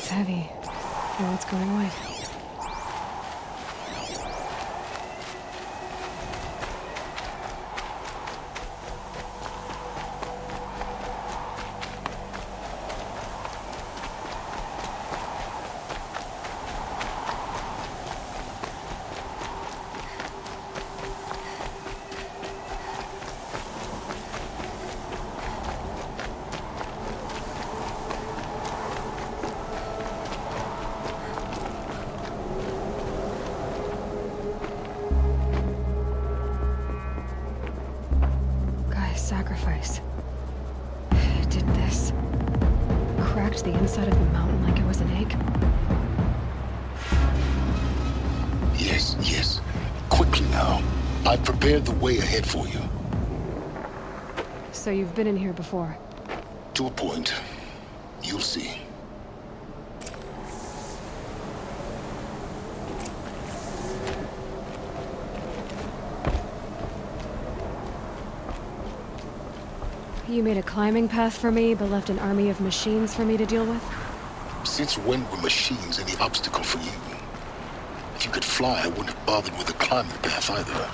It's heavy. Now it's going white. Sacrifice. It did this. Cracked the inside of the mountain like it was an egg. Yes, yes. Quickly now. I've prepared the way ahead for you. So you've been in here before? To a point. You'll see. You made a climbing path for me, but left an army of machines for me to deal with? Since when were machines any obstacle for you? If you could fly, I wouldn't have bothered with the climbing path either.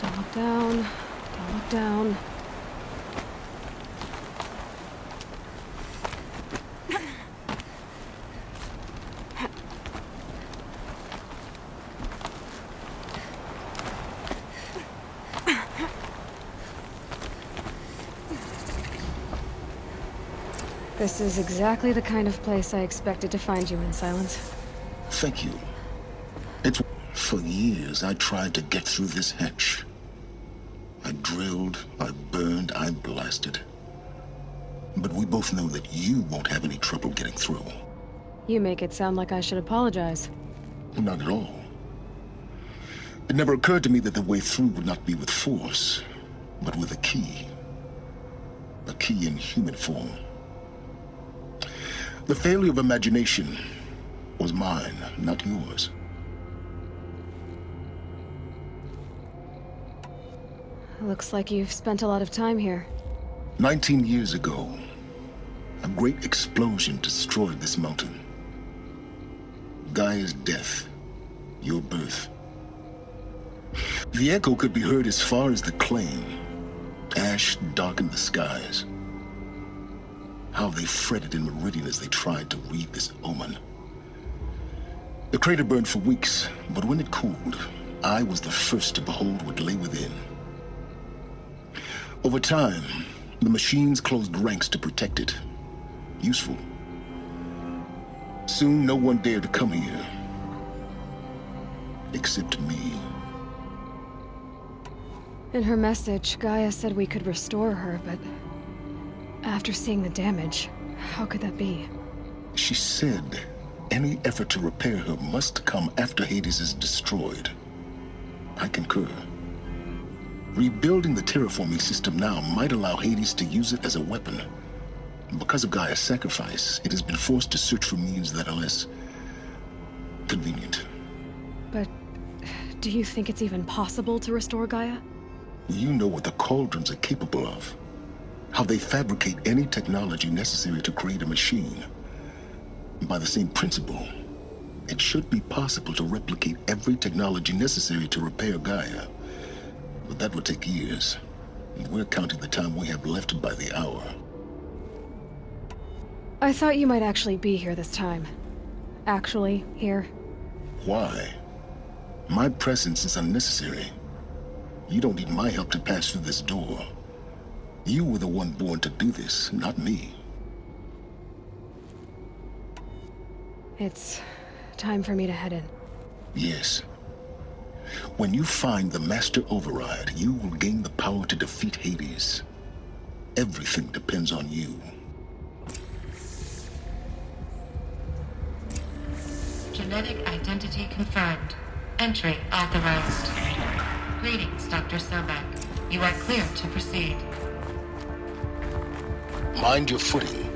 Don't look down. Don't look down. This is exactly the kind of place I expected to find you in, Silence. Thank you. For years, I tried to get through this hatch. I drilled, I burned, I blasted. But we both know that you won't have any trouble getting through. You make it sound like I should apologize. Not at all. It never occurred to me that the way through would not be with force, but with a key. A key in human form. The failure of imagination was mine, not yours. Looks like you've spent a lot of time here. 19 years ago, a great explosion destroyed this mountain. GAIA's death, your birth. The echo could be heard as far as the claim. Ash darkened the skies. How they fretted in Meridian as they tried to read this omen. The crater burned for weeks, but when it cooled, I was the first to behold what lay within. Over time, the machines closed ranks to protect it. Useful. Soon, no one dared to come here. Except me. In her message, GAIA said we could restore her, but after seeing the damage, how could that be? She said any effort to repair her must come after Hades is destroyed. I concur. Rebuilding the terraforming system now might allow Hades to use it as a weapon. Because of GAIA's sacrifice, it has been forced to search for means that are less convenient. But do you think it's even possible to restore GAIA? You know what the Cauldrons are capable of. How they fabricate any technology necessary to create a machine. By the same principle, it should be possible to replicate every technology necessary to repair GAIA. But that would take years. And we're counting the time we have left by the hour. I thought you might actually be here this time. Actually, here. Why? My presence is unnecessary. You don't need my help to pass through this door. You were the one born to do this, not me. It's time for me to head in. Yes. When you find the Master Override, you will gain the power to defeat Hades. Everything depends on you. Genetic identity confirmed. Entry authorized. Greetings, Dr. Sobek. You are clear to proceed. Mind your footing.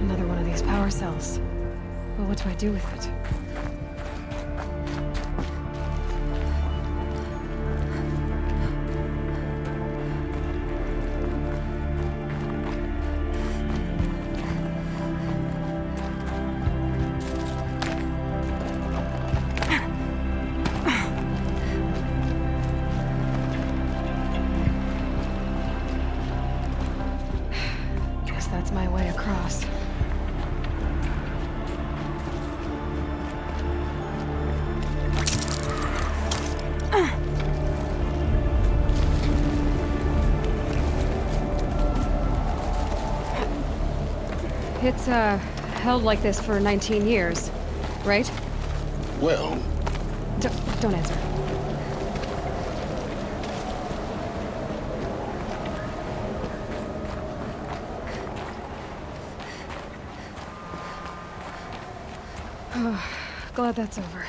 Another one of these power cells. But what do I do with it? Guess that's my way across. It's, held like this for 19 years, right? Well, Don't answer. Oh, glad that's over.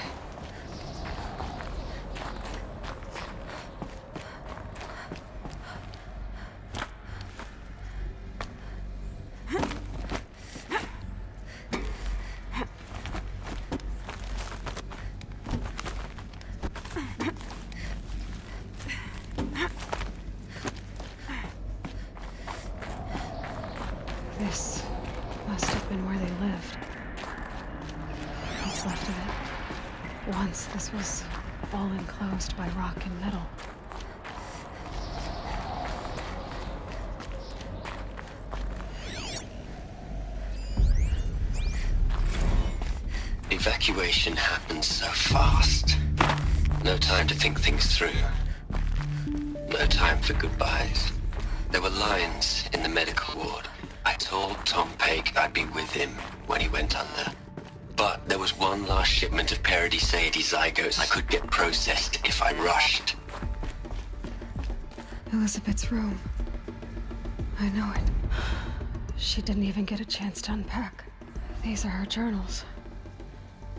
This must have been where they lived. What's left of it. Once this was all enclosed by rock and metal. Evacuation happened so fast. No time to think things through. No time for goodbyes. There were lines in the medical ward. I told Tom Pake I'd be with him when he went under. But there was one last shipment of Paradis-Sadie zygotes I could get processed if I rushed. Elizabeth's room. I know it. She didn't even get a chance to unpack. These are her journals.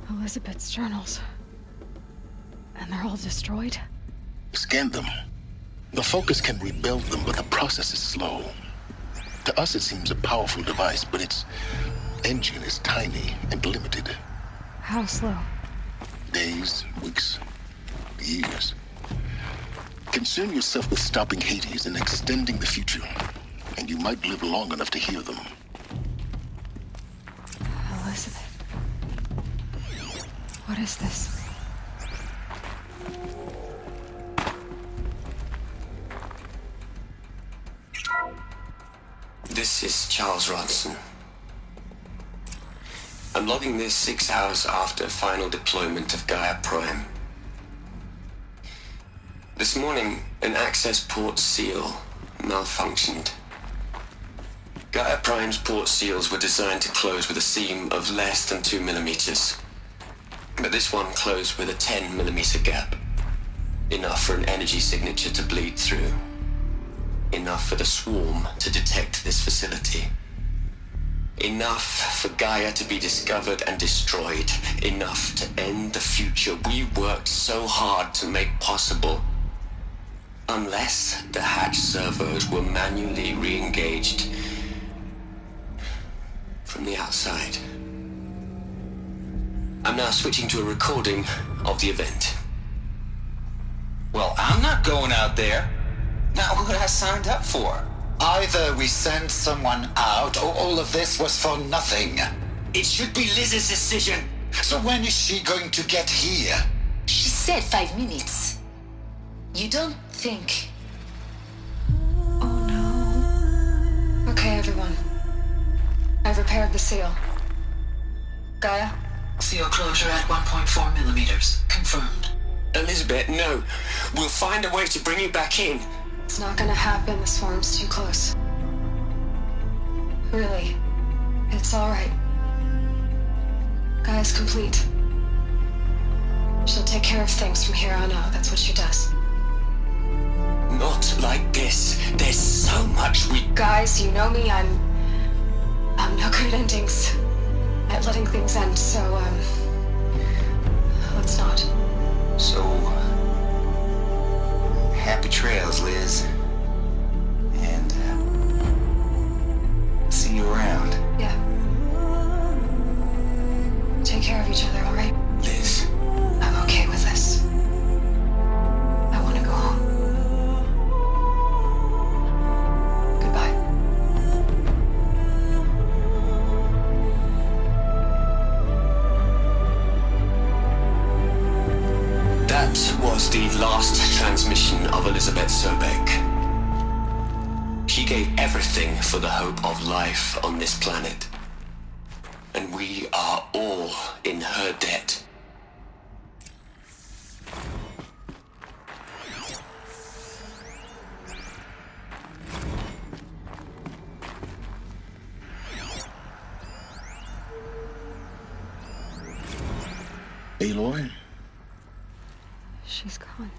Elizabeth's journals. And they're all destroyed? scan them. The Focus can rebuild them, but the process is slow. To us, it seems a powerful device, but its engine is tiny and limited. How slow? Days, weeks, years. Concern yourself with stopping Hades and extending the future, and you might live long enough to hear them. Elizabeth. What is this? This is Charles Ronson. I'm logging this 6 hours after final deployment of GAIA Prime. This morning, an access port seal malfunctioned. GAIA Prime's port seals were designed to close with a seam of less than 2 millimeters. But this one closed with a 10 millimeter gap. Enough for an energy signature to bleed through. Enough for the swarm to detect this facility. Enough for GAIA to be discovered and destroyed. Enough to end the future we worked so hard to make possible. Unless the hatch servos were manually re-engaged from the outside. I'm now switching to a recording of the event. Well, I'm not going out there. Not what I signed up for. Either we send someone out, or all of this was for nothing. It should be Liz's decision. So when is she going to get here? She said 5 minutes. You don't think... Oh no. Okay, everyone. I've repaired the seal. GAIA? Seal closure at 1.4 millimeters. Confirmed. Elizabeth, no. We'll find a way to bring you back in. It's not gonna happen. The swarm's too close. Really. It's alright. GAIA's complete. She'll take care of things from here on out. That's what she does. Not like this. There's so much we... Guys, you know me. I'm no good at endings. At letting things end, so, let's not. So... happy trails, Liz. And, see you around. Yeah. transmission of Elizabeth Sobek. She gave everything for the hope of life on this planet. And we are all in her debt. Aloy? She's gone.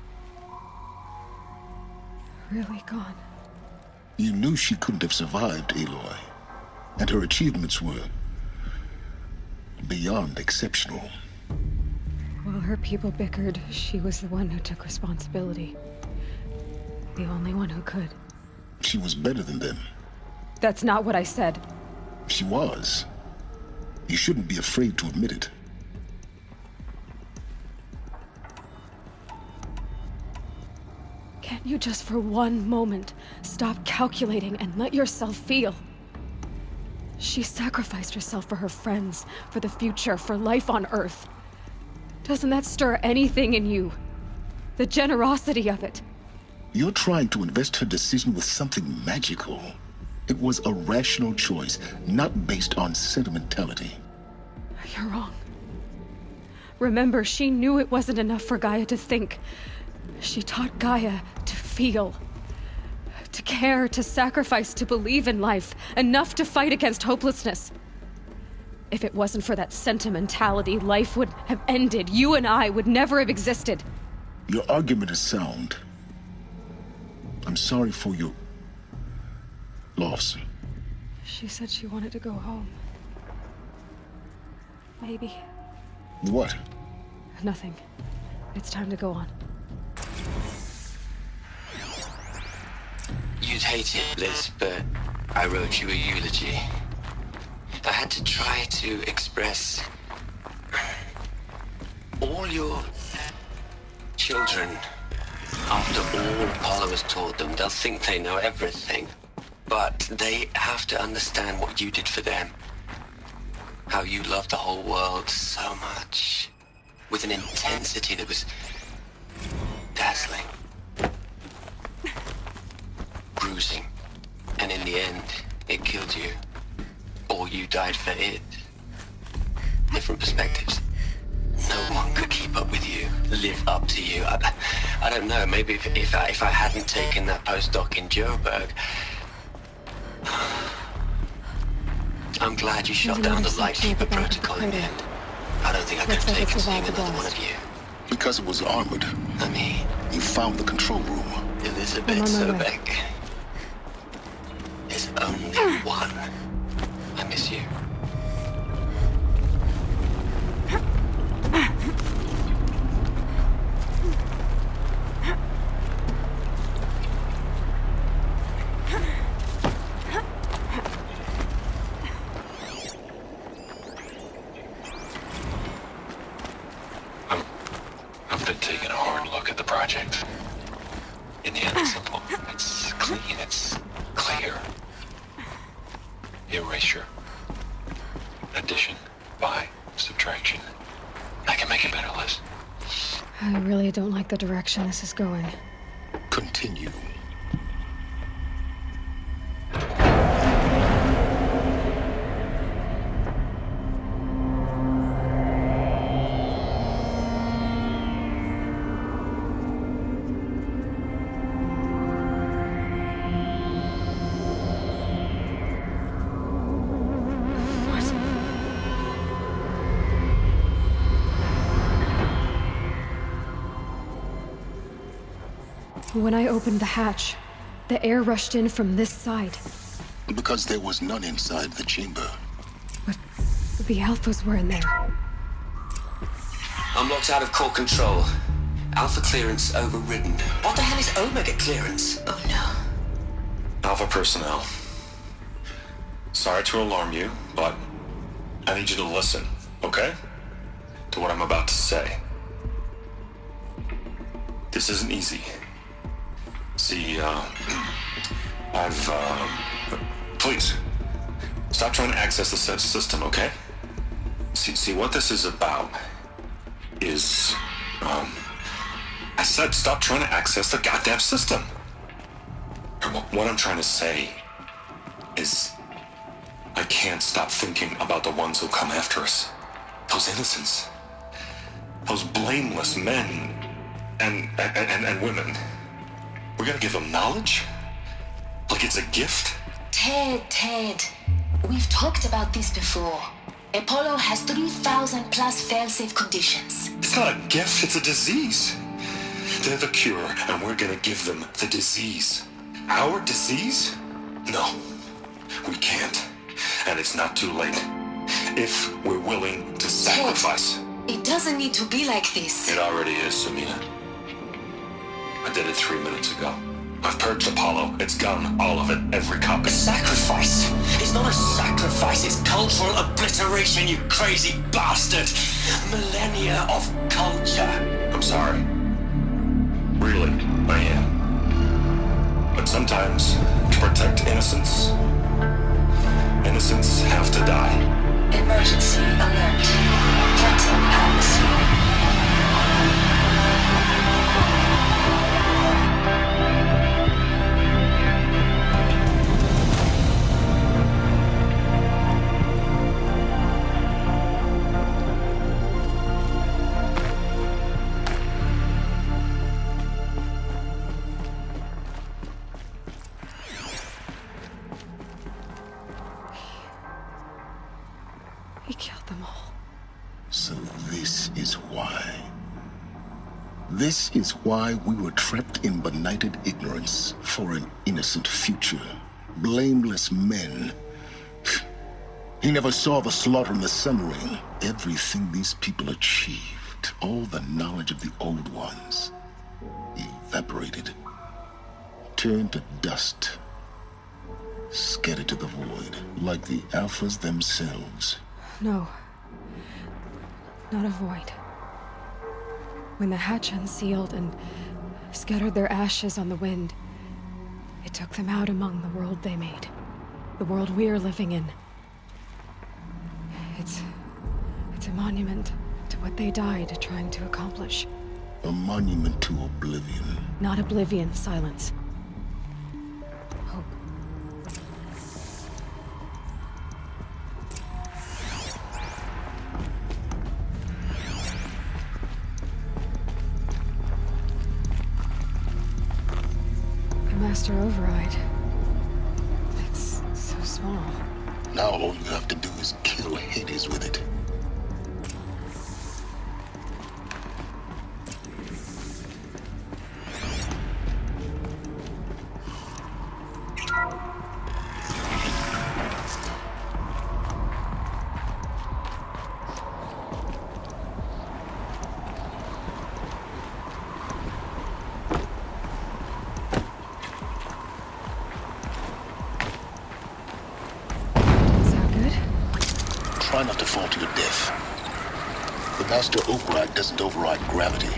Really gone. You knew she couldn't have survived, Aloy. And her achievements were beyond exceptional. While her people bickered, she was the one who took responsibility. The only one who could. She was better than them. That's not what I said. She was. You shouldn't be afraid to admit it. Can't you just for one moment stop calculating and let yourself feel? She sacrificed herself for her friends, for the future, for life on Earth. Doesn't that stir anything in you? The generosity of it. You're trying to invest her decision with something magical. It was a rational choice, not based on sentimentality. You're wrong. Remember, she knew it wasn't enough for Gaia to think. She taught Gaia to feel. To care, to sacrifice, to believe in life. Enough to fight against hopelessness. If it wasn't for that sentimentality, life would have ended. You and I would never have existed. Your argument is sound. I'm sorry for your loss. She said she wanted to go home. Maybe. What? Nothing. It's time to go on. You'd hate it, Liz, but I wrote you a eulogy. I had to try to express all your children. After all Apollo has taught them, they'll think they know everything. But they have to understand what you did for them. How you loved the whole world so much. With an intensity that was dazzling. Bruising. And in the end, it killed you. Or you died for it. Different perspectives. No one could keep up with you, live up to you. I don't know, maybe if I hadn't taken that postdoc in Joburg. I'm glad you shut down the Lightkeeper protocol in the end. I don't think I could have taken seeing another one of you. Because it was armored. I mean, You found the control room. Elizabeth Sobek is only one. I miss you. I've been taking a hard look at the project. In the end, it's simple. It's clean. It's clear. Erasure. Addition. By. Subtraction. I can make it better, Liz. I really don't like the direction this is going. Continue. When I opened the hatch, the air rushed in from this side. Because there was none inside the chamber. But the Alphas were in there. I'm locked out of core control. Alpha clearance overridden. What the hell is Omega clearance? Oh no. Alpha personnel. Sorry to alarm you, but I need you to listen, okay? To what I'm about to say. This isn't easy. See, please, stop trying to access the said system, okay? See, what this is about is, I said stop trying to access the goddamn system. What I'm trying to say is I can't stop thinking about the ones who come after us. Those innocents. Those blameless men and women. We're gonna give them knowledge? Like it's a gift? Ted, we've talked about this before. Apollo has 3,000 plus fail-safe conditions. It's not a gift, it's a disease. They're the cure, and we're gonna give them the disease. Our disease? No, we can't. And it's not too late. If we're willing to sacrifice. It doesn't need to be like this. It already is, Samina. I did it 3 minutes ago. I've purged Apollo. It's gone. All of it. Every copy. A sacrifice? It's not a sacrifice, it's cultural obliteration, you crazy bastard! Millennia of culture! I'm sorry. Really, I am. But sometimes, to protect innocence, innocents have to die. Emergency alert. Threatening atmosphere. He killed them all. So this is why. This is why we were trapped in benighted ignorance for an innocent future. Blameless men. He never saw the slaughter and the summering. Everything these people achieved, all the knowledge of the old ones, evaporated, turned to dust, scattered to the void, like the Alphas themselves. No. Not a void. When the hatch unsealed and scattered their ashes on the wind, it took them out among the world they made. The world we're living in. It's a monument to what they died trying to accomplish. A monument to oblivion. Not oblivion, silence. Hope. The Master Override. It's so small. Now all you have to do is kill Hades with it. Try not to fall to your death. The Master Override doesn't override gravity.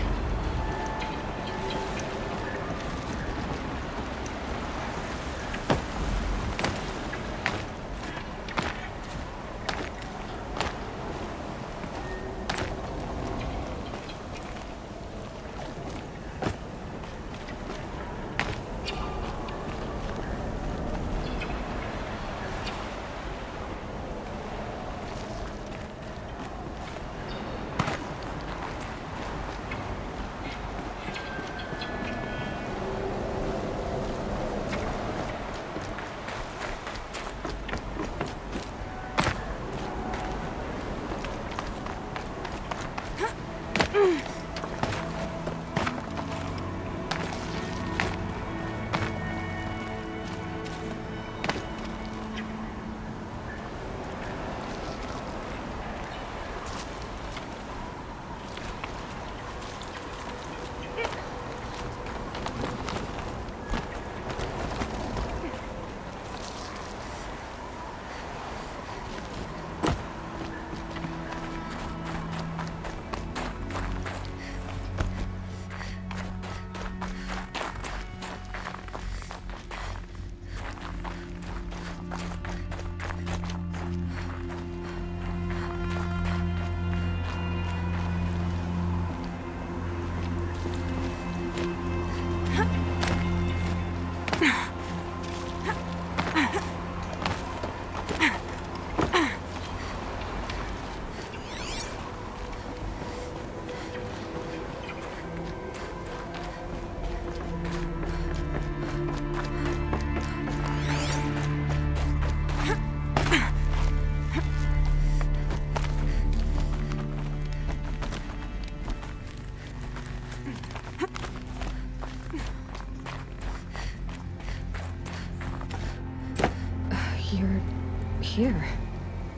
here?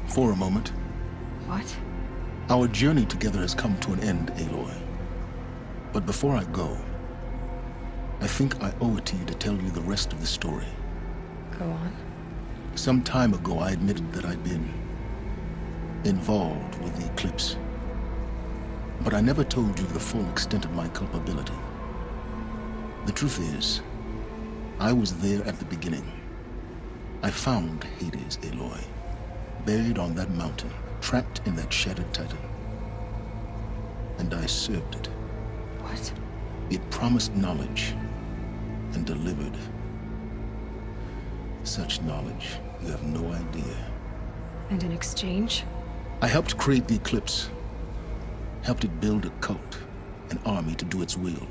For a moment. What? Our journey together has come to an end, Aloy. But before I go, I think I owe it to you to tell you the rest of the story. Go on. Some time ago, I admitted that I'd been involved with the eclipse. But I never told you the full extent of my culpability. The truth is, I was there at the beginning. I found Hades, Aloy, buried on that mountain, trapped in that shattered titan. And I served it. What? It promised knowledge and delivered. Such knowledge, you have no idea. And in exchange? I helped create the eclipse. Helped it build a cult, an army to do its will.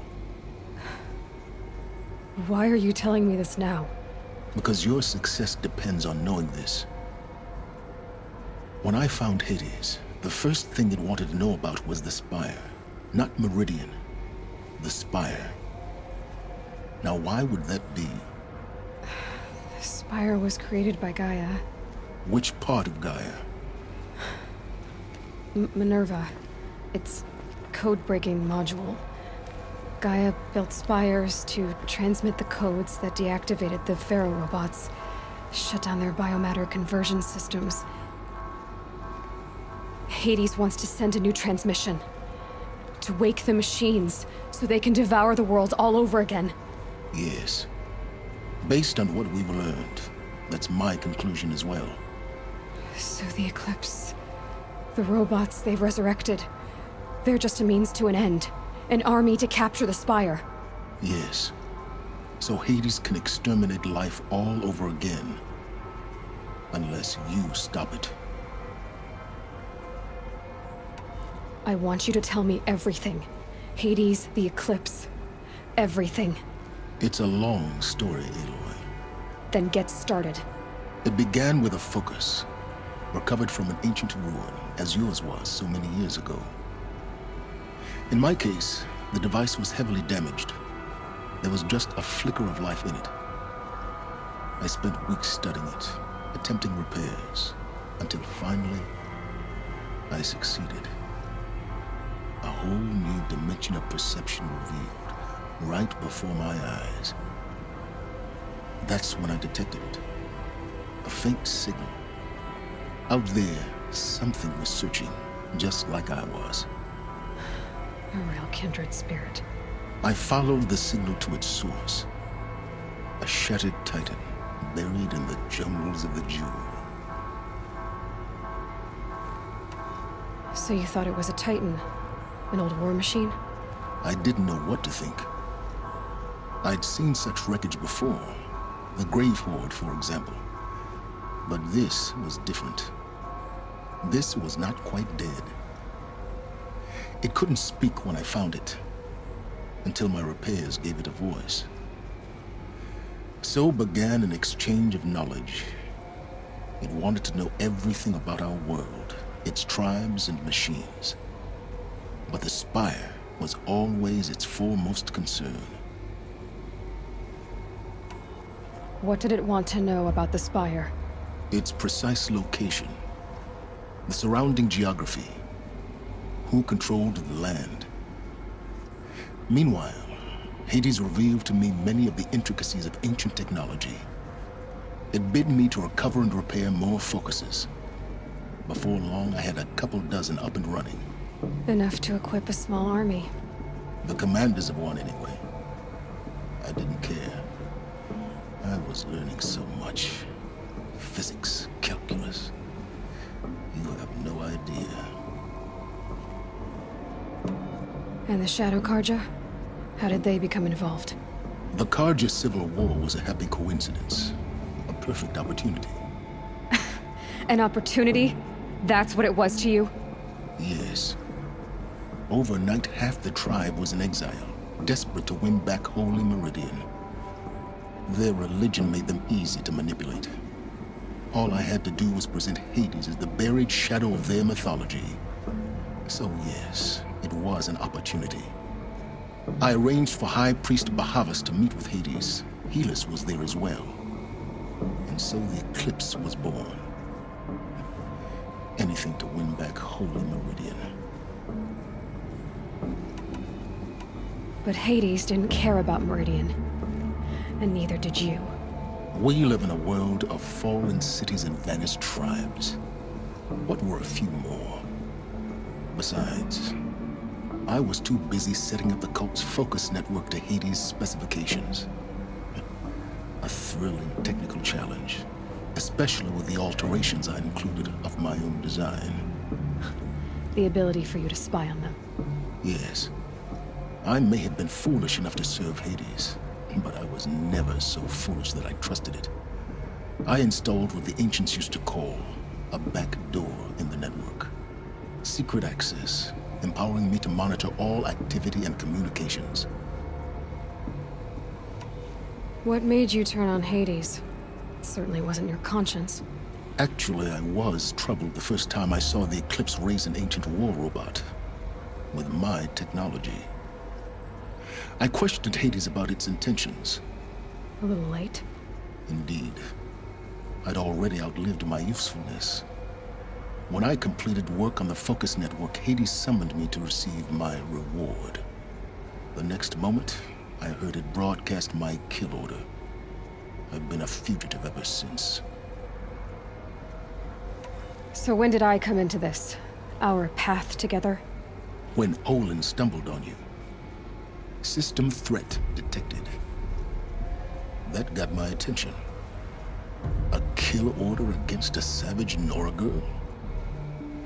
Why are you telling me this now? Because your success depends on knowing this. When I found Hades, the first thing it wanted to know about was the Spire. Not Meridian. The Spire. Now why would that be? The Spire was created by Gaia. Which part of Gaia? Minerva. It's code-breaking module. Gaia built spires to transmit the codes that deactivated the Pharaoh robots, shut down their biomatter conversion systems. Hades wants to send a new transmission. To wake the machines, so they can devour the world all over again. Yes. Based on what we've learned, that's my conclusion as well. So the Eclipse... the robots they've resurrected... they're just a means to an end. An army to capture the Spire. Yes. So Hades can exterminate life all over again. Unless you stop it. I want you to tell me everything. Hades, the Eclipse. Everything. It's a long story, Aloy. Then get started. It began with a focus. Recovered from an ancient ruin, as yours was so many years ago. In my case, the device was heavily damaged. There was just a flicker of life in it. I spent weeks studying it, attempting repairs, until finally, I succeeded. A whole new dimension of perception revealed, right before my eyes. That's when I detected it. A faint signal. Out there, something was searching, just like I was. A real kindred spirit. I followed the signal to its source. A shattered titan, buried in the jungles of the Jewel. So you thought it was a titan? An old war machine? I didn't know what to think. I'd seen such wreckage before. The Grave Horde, for example. But this was different. This was not quite dead. It couldn't speak when I found it, until my repairs gave it a voice. So began an exchange of knowledge. It wanted to know everything about our world, its tribes and machines. But the Spire was always its foremost concern. What did it want to know about the Spire? Its precise location, the surrounding geography, who controlled the land. Meanwhile, Hades revealed to me many of the intricacies of ancient technology. It bid me to recover and repair more focuses. Before long, I had a couple dozen up and running. Enough to equip a small army. The commanders of one, anyway. I didn't care. I was learning so much. Physics, calculus. You have no idea. And the Shadow Karja? How did they become involved? The Karja Civil War was a happy coincidence. A perfect opportunity. An opportunity? That's what it was to you? Yes. Overnight, half the tribe was in exile, desperate to win back Holy Meridian. Their religion made them easy to manipulate. All I had to do was present Hades as the buried shadow of their mythology. So yes, it was an opportunity. I arranged for High Priest Bahavas to meet with Hades. Helis was there as well. And so the Eclipse was born. anything to win back Holy Meridian. But Hades didn't care about Meridian. And neither did you. We live in a world of fallen cities and vanished tribes. What were a few more? Besides, I was too busy setting up the cult's focus network to Hades' specifications. A thrilling technical challenge, especially with the alterations I included of my own design. The ability for you to spy on them. Yes. I may have been foolish enough to serve Hades, but I was never so foolish that I trusted it. I installed what the ancients used to call a back door in the network. Secret access, empowering me to monitor all activity and communications. What made you turn on Hades? It certainly wasn't your conscience. Actually, I was troubled the first time I saw the Eclipse raise an ancient war robot with my technology. I questioned Hades about its intentions. A little late. Indeed. I'd already outlived my usefulness. When I completed work on the Focus Network, Hades summoned me to receive my reward. The next moment, I heard it broadcast my kill order. I've been a fugitive ever since. So when did I come into this? Our path together? When Olin stumbled on you. System threat detected. That got my attention. A kill order against a savage Nora girl?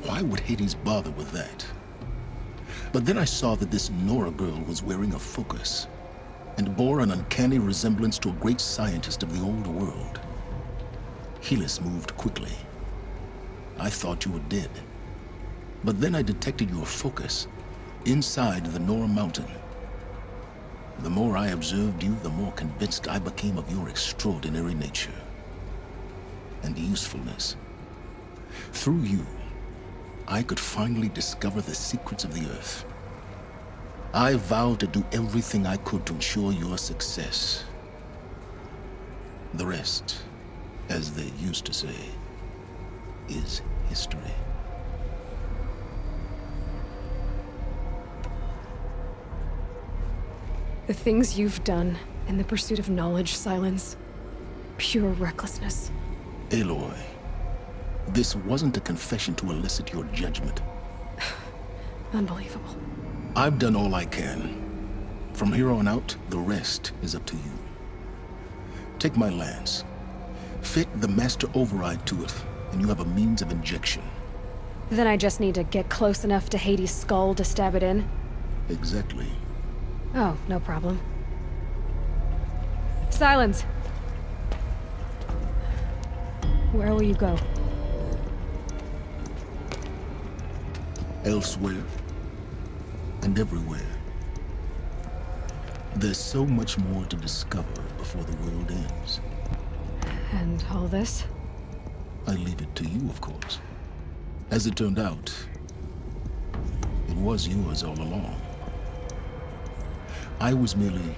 Why would Hades bother with that? But then I saw that this Nora girl was wearing a focus, and bore an uncanny resemblance to a great scientist of the old world. Helis moved quickly. I thought you were dead. But then I detected your focus inside the Nora mountain. The more I observed you, the more convinced I became of your extraordinary nature and usefulness. Through you, I could finally discover the secrets of the Earth. I vowed to do everything I could to ensure your success. The rest, as they used to say, is history. The things you've done in the pursuit of knowledge, Silence. Pure recklessness. Aloy, this wasn't a confession to elicit your judgment. Unbelievable. I've done all I can. From here on out, the rest is up to you. Take my lance. Fit the master override to it, and you have a means of injection. Then I just need to get close enough to Hades' skull to stab it in? Exactly. Oh, no problem. Silence! Where will you go? Elsewhere. And everywhere. There's so much more to discover before the world ends. And all this? I leave it to you, of course. As it turned out, it was yours all along. I was merely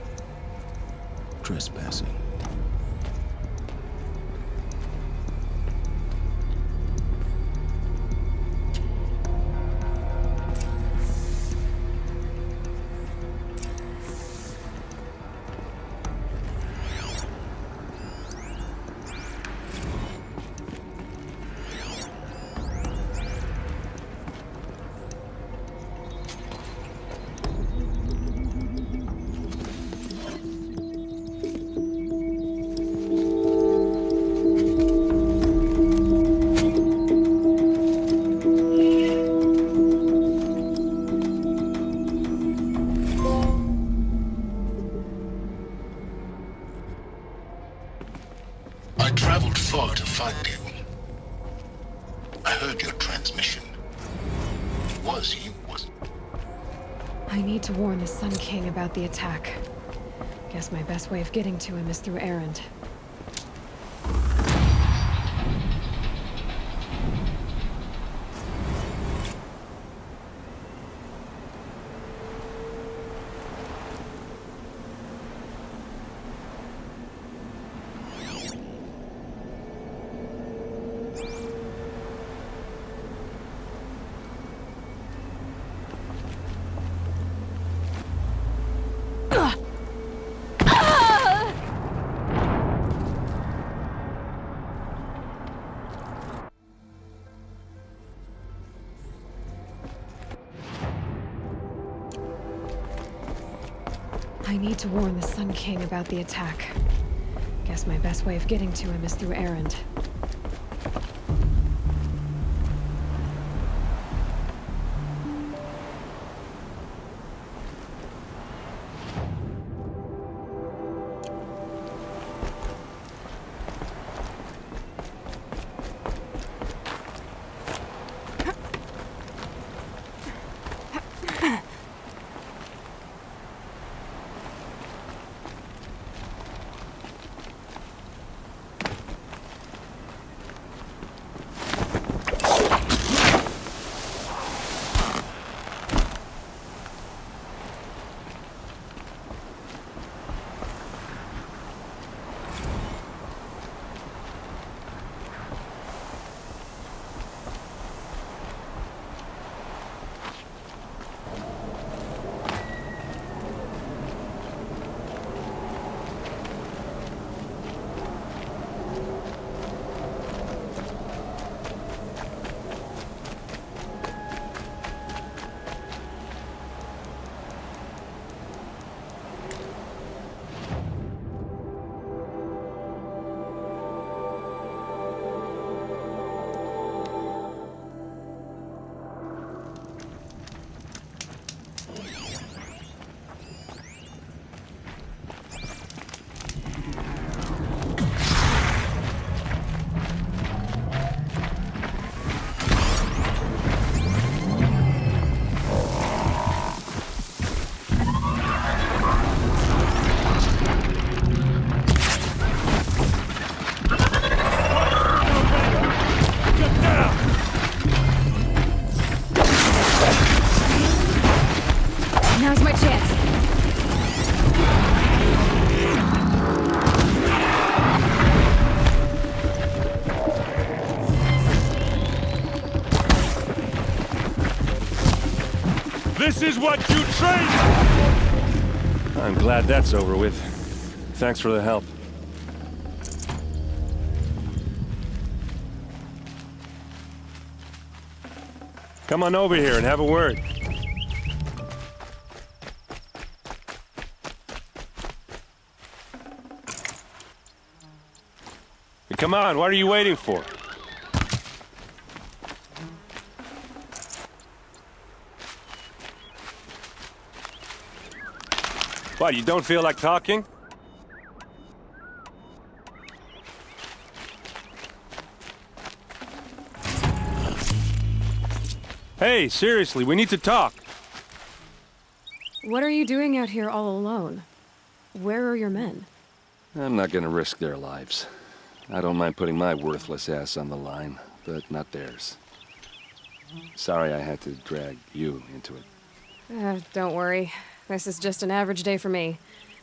trespassing. I traveled far to find you. I heard your transmission. It was you, wasn't it? I need to warn the Sun King about the attack. Guess my best way of getting to him is through Erend. I need to warn the Sun King about the attack. Guess my best way of getting to him is through Erend. Now's my chance. This is what you trained for! I'm glad that's over with. Thanks for the help. Come on over here and have a word. Come on, what are you waiting for? What, you don't feel like talking? Hey, seriously, we need to talk. What are you doing out here all alone? Where are your men? I'm not gonna risk their lives. I don't mind putting my worthless ass on the line, but not theirs. Sorry I had to drag you into it. Don't worry. This is just an average day for me.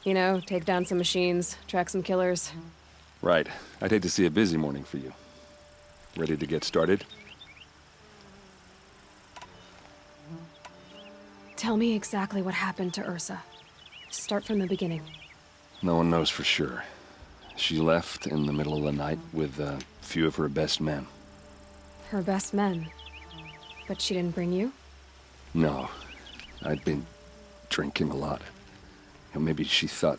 You know, take down some machines, track some killers. Right. I'd hate to see a busy morning for you. Ready to get started? Tell me exactly what happened to Ursa. Start from the beginning. No one knows for sure. She left in the middle of the night with a few of her best men. Her best men? But she didn't bring you? No. I'd been drinking a lot. Maybe she thought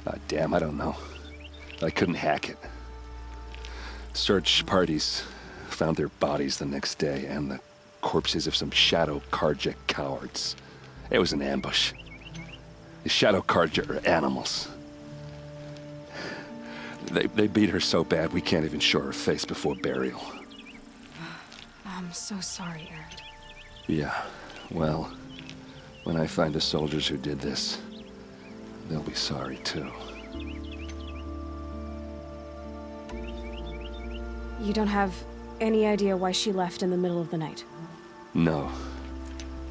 that... damn, I don't know. I couldn't hack it. Search parties found their bodies the next day, and the corpses of some Shadow Karja cowards. It was an ambush. The Shadow Karja are animals. They beat her so bad we can't even show her face before burial. I'm so sorry, Erend. Yeah, well, when I find the soldiers who did this, they'll be sorry too. You don't have any idea why she left in the middle of the night? No,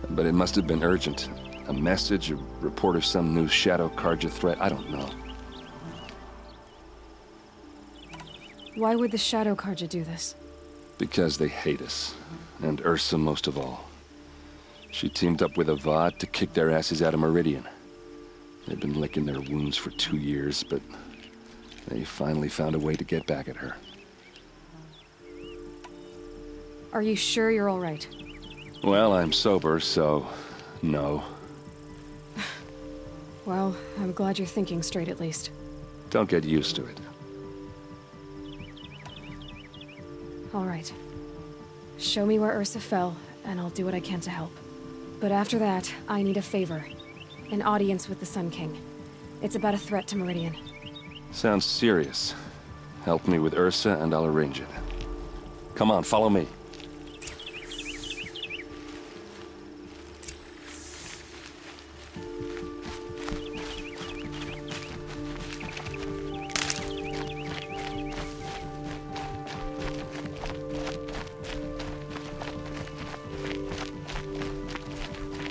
but it must have been urgent. A message, a report of some new Shadow Karja threat, I don't know. Why would the Shadow Karja do this? Because they hate us, and Ursa most of all. She teamed up with Avad to kick their asses out of Meridian. They've been licking their wounds for 2 years, but they finally found a way to get back at her. Are you sure you're all right? Well, I'm sober, so no. Well, I'm glad you're thinking straight at least. Don't get used to it. All right. Show me where Ursa fell, and I'll do what I can to help. But after that, I need a favor. An audience with the Sun King. It's about a threat to Meridian. Sounds serious. Help me with Ursa and I'll arrange it. Come on, follow me.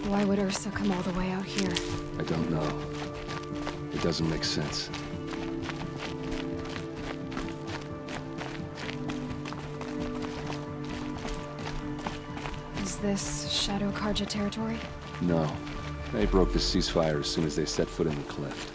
Why would Ursa come all the way out here? I don't know. It doesn't make sense. Is this Shadow Karja territory? No. They broke the ceasefire as soon as they set foot in the cleft.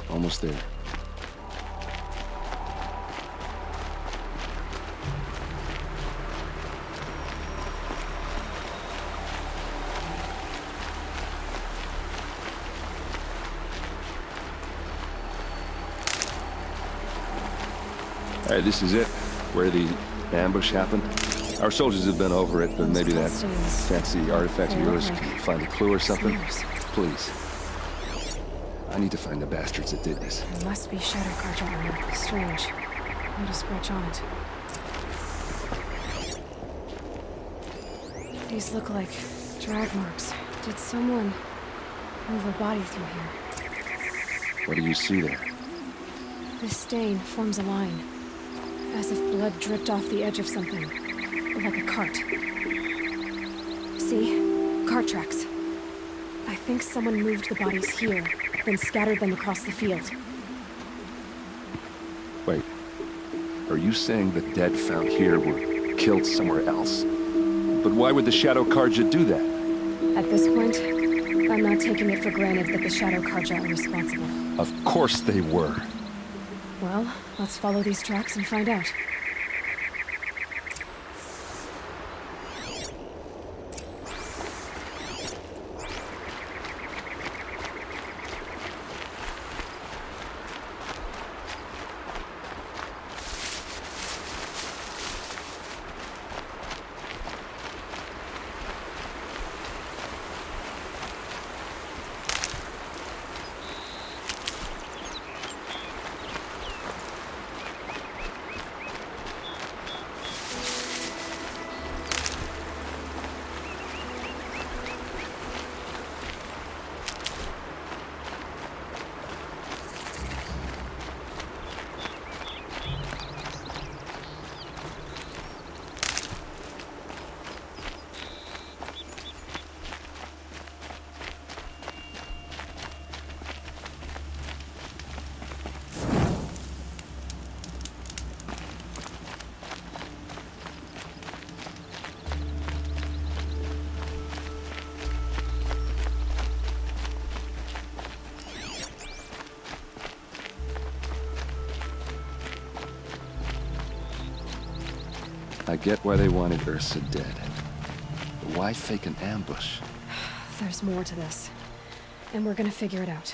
Almost there. Alright, this is it. Where the ambush happened. Our soldiers have been over it, but maybe that fancy artifact of yours can find a clue or something. Please. I need to find the bastards that did this. It must be Shadow Karja armor. Strange. Not a scratch on it. These look like drag marks. Did someone move a body through here? What do you see there? This stain forms a line. As if blood dripped off the edge of something. Like a cart. See? Cart tracks. I think someone moved the bodies here, then scattered them across the field. Wait. Are you saying the dead found here were killed somewhere else? But why would the Shadow Karja do that? At this point, I'm not taking it for granted that the Shadow Karja are responsible. Of course they were. Well, let's follow these tracks and find out. I get why they wanted Ursa dead. But why fake an ambush? There's more to this. And we're gonna figure it out.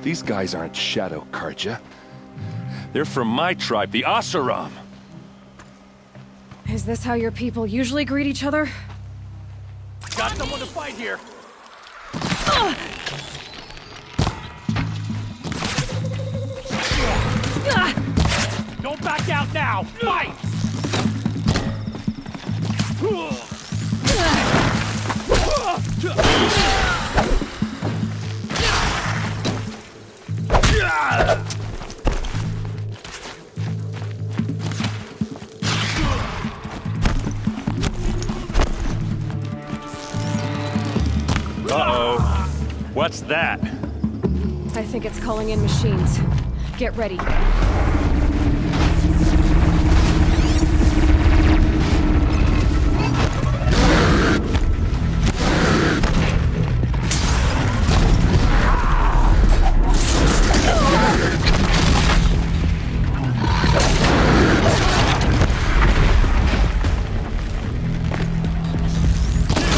These guys aren't Shadow Karja. They're from my tribe, the Asaram. Is this how your people usually greet each other? Got someone to fight here. Don't back out now! Fight! Uh-oh. What's that? I think it's calling in machines. Get ready.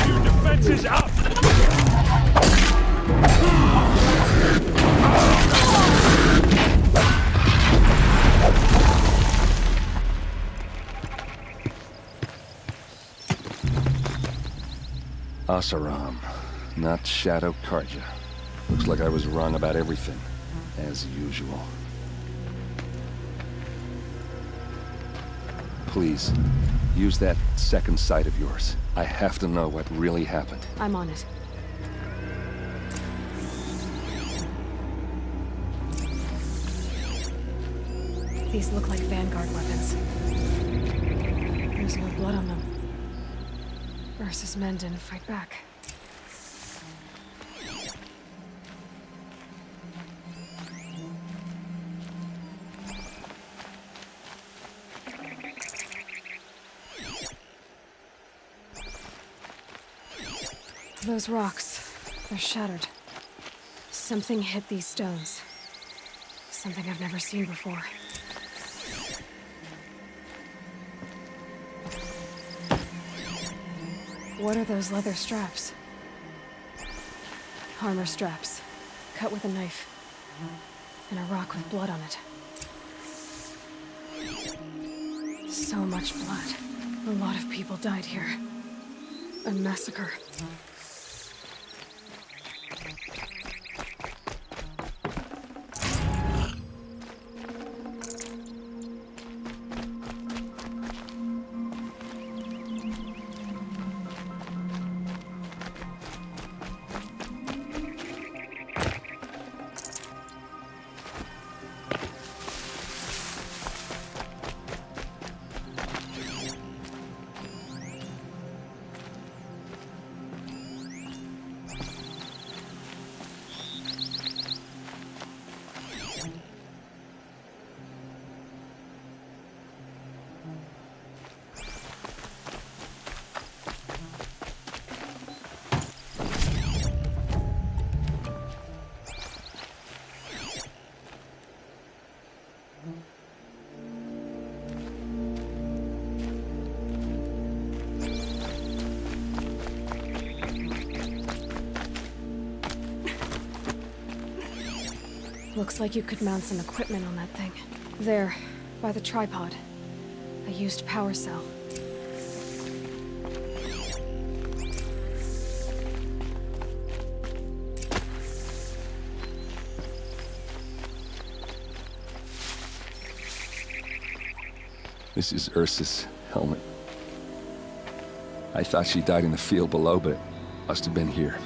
Your defenses up! Asaram, not Shadow Karja. Looks like I was wrong about everything, as usual. Please, use that second sight of yours. I have to know what really happened. I'm on it. These look like Vanguard weapons. There's no blood on them. Ursa's men didn't fight back. Those rocks, they're shattered. Something hit these stones. Something I've never seen before. What are those leather straps? Armor straps, cut with a knife, and a rock with blood on it. So much blood. A lot of people died here. A massacre. Looks like you could mount some equipment on that thing. There, by the tripod. A used power cell. This is Ursa's helmet. I thought she died in the field below, but must have been here.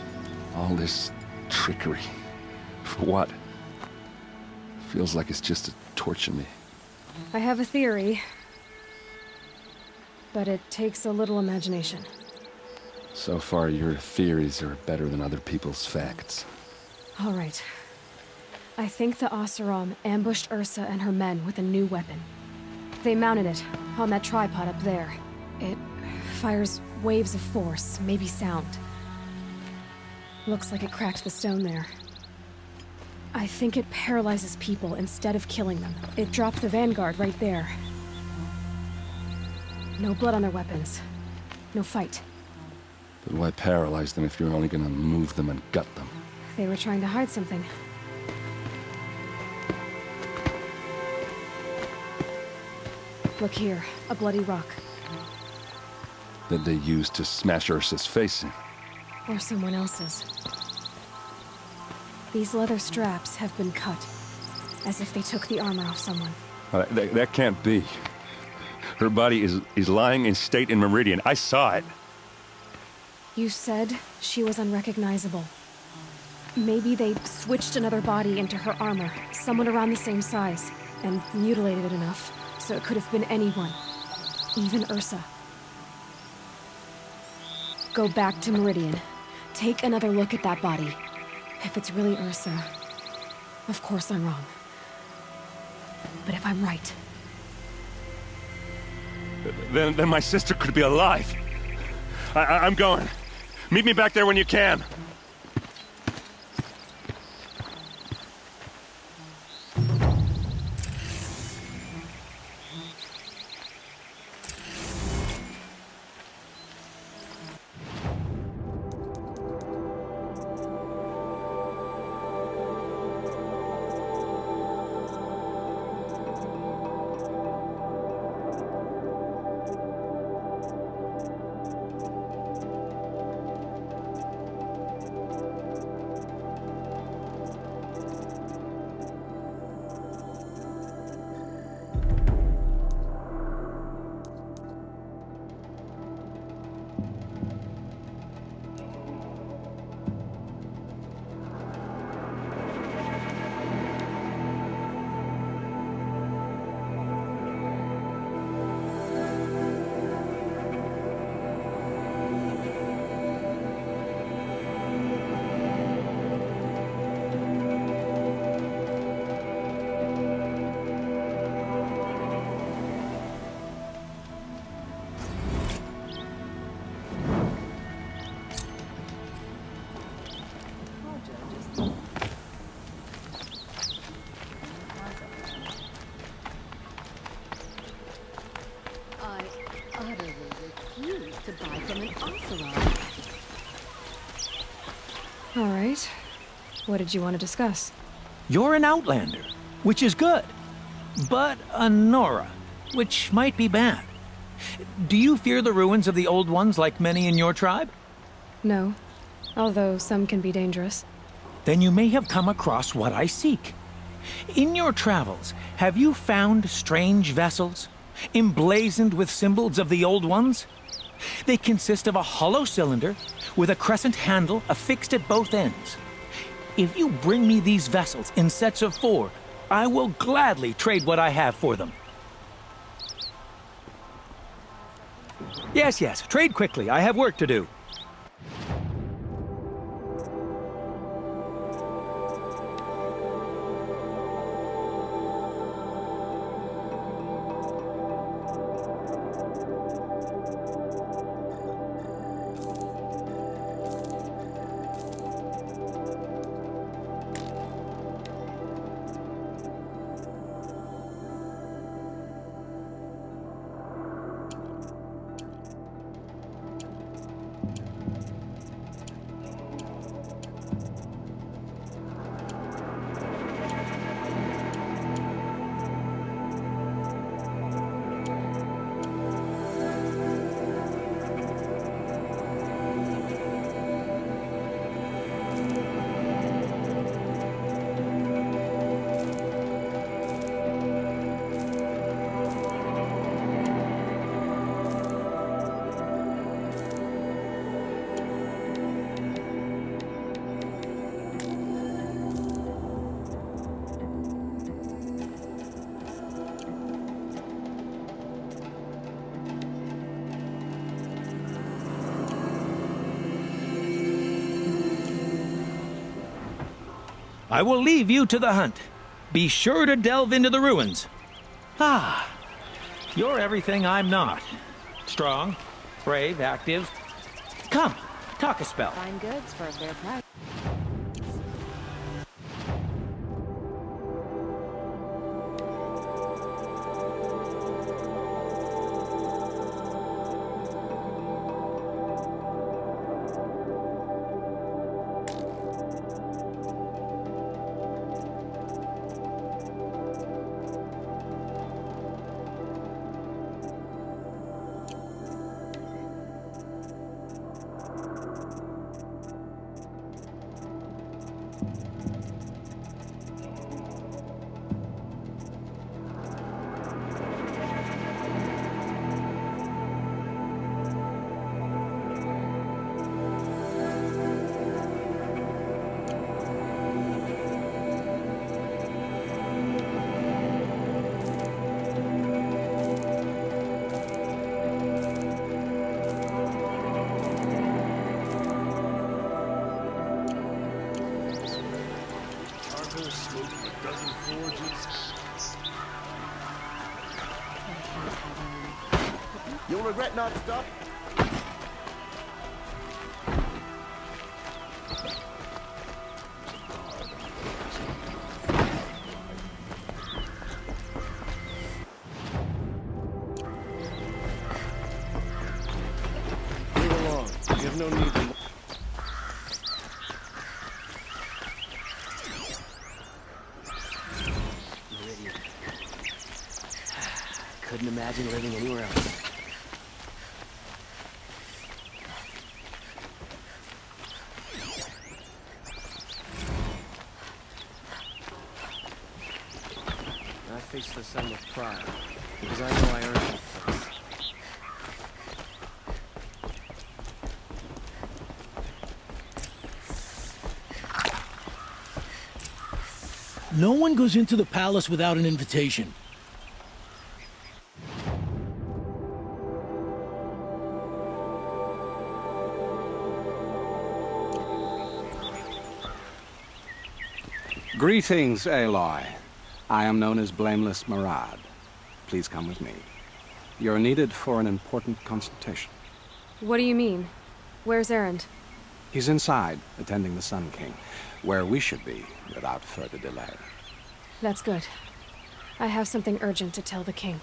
All this trickery. For what? Feels like it's just to torture me. I have a theory, but it takes a little imagination. So far, your theories are better than other people's facts. All right. I think the Oseram ambushed Ursa and her men with a new weapon. They mounted it on that tripod up there. It fires waves of force, maybe sound. Looks like it cracked the stone there. I think it paralyzes people instead of killing them. It dropped the Vanguard right there. No blood on their weapons. No fight. But why paralyze them if you're only gonna move them and gut them? They were trying to hide something. Look here, a bloody rock. That they used to smash Ursa's face in. Or someone else's. These leather straps have been cut, as if they took the armor off someone. That can't be. Her body is lying in state in Meridian. I saw it. You said she was unrecognizable. Maybe they switched another body into her armor, someone around the same size, and mutilated it enough, so it could have been anyone. Even Ursa. Go back to Meridian. Take another look at that body. If it's really Ursa, of course I'm wrong. But if I'm right... Then my sister could be alive. I'm going. Meet me back there when you can. All right. What did you want to discuss? You're an outlander, which is good. But a Nora, which might be bad. Do you fear the ruins of the Old Ones like many in your tribe? No. Although some can be dangerous. Then you may have come across what I seek. In your travels, have you found strange vessels, emblazoned with symbols of the Old Ones? They consist of a hollow cylinder with a crescent handle affixed at both ends. If you bring me these vessels in sets of 4, I will gladly trade what I have for them. Yes, trade quickly. I have work to do. I will leave you to the hunt. Be sure to delve into the ruins. Ah, you're everything I'm not. Strong, brave, active. Come, talk a spell. Fine goods for a fair price. You'll regret not stop. Move along. You have no need to. Couldn't imagine living anywhere else. I face the sun with pride, because I know I earned that place. No one goes into the palace without an invitation. Greetings, Aloy. I am known as Blameless Murad. Please come with me. You're needed for an important consultation. What do you mean? Where's Erend? He's inside, attending the Sun King, where we should be without further delay. That's good. I have something urgent to tell the king.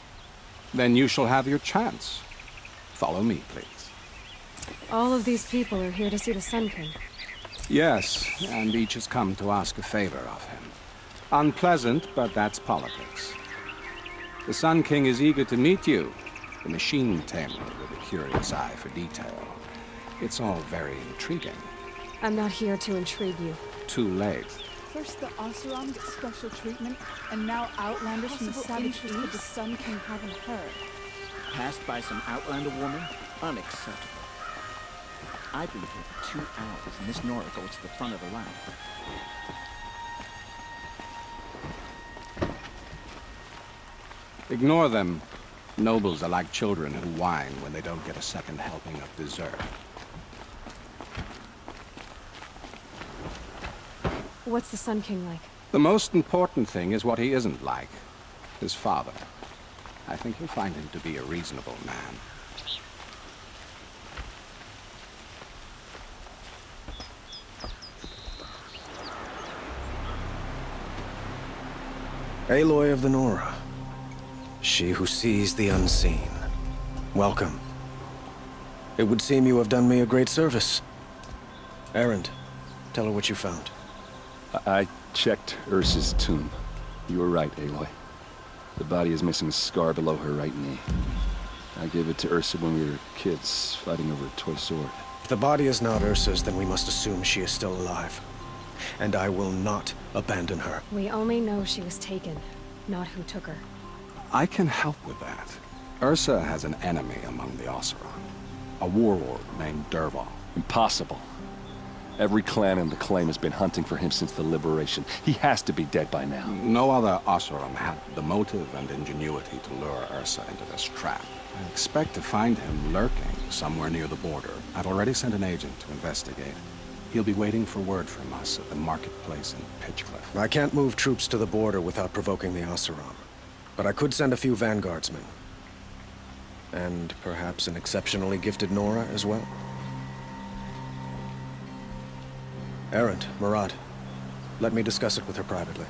Then you shall have your chance. Follow me, please. All of these people are here to see the Sun King. Yes, and each has come to ask a favor of him. Unpleasant, but that's politics. The Sun King is eager to meet you, the machine tamer with a curious eye for detail. It's all very intriguing. I'm not here to intrigue you. Too late. First the Oseram get special treatment, and now Outlanders from the Savage East the Sun King haven't heard. Passed by some Outlander woman? Unacceptable. I've been here for 2 hours, and this Nora goes to the front of the line. Ignore them. Nobles are like children who whine when they don't get a second helping of dessert. What's the Sun King like? The most important thing is what he isn't like. His father. I think you'll find him to be a reasonable man. Aloy of the Nora. She who sees the unseen. Welcome. It would seem you have done me a great service. Erend, tell her what you found. I checked Ursa's tomb. You were right, Aloy. The body is missing a scar below her right knee. I gave it to Ursa when we were kids, fighting over a toy sword. If the body is not Ursa's, then we must assume she is still alive. And I will not abandon her. We only know she was taken, not who took her. I can help with that. Ursa has an enemy among the Oseram. A warlord named Dervahl. Impossible. Every clan in the claim has been hunting for him since the liberation. He has to be dead by now. No other Oseram had the motive and ingenuity to lure Ursa into this trap. I expect to find him lurking somewhere near the border. I've already sent an agent to investigate. He'll be waiting for word from us at the marketplace in Pitchcliff. I can't move troops to the border without provoking the Oseram. But I could send a few vanguardsmen. And perhaps an exceptionally gifted Nora as well. Erend, Murad, let me discuss it with her privately.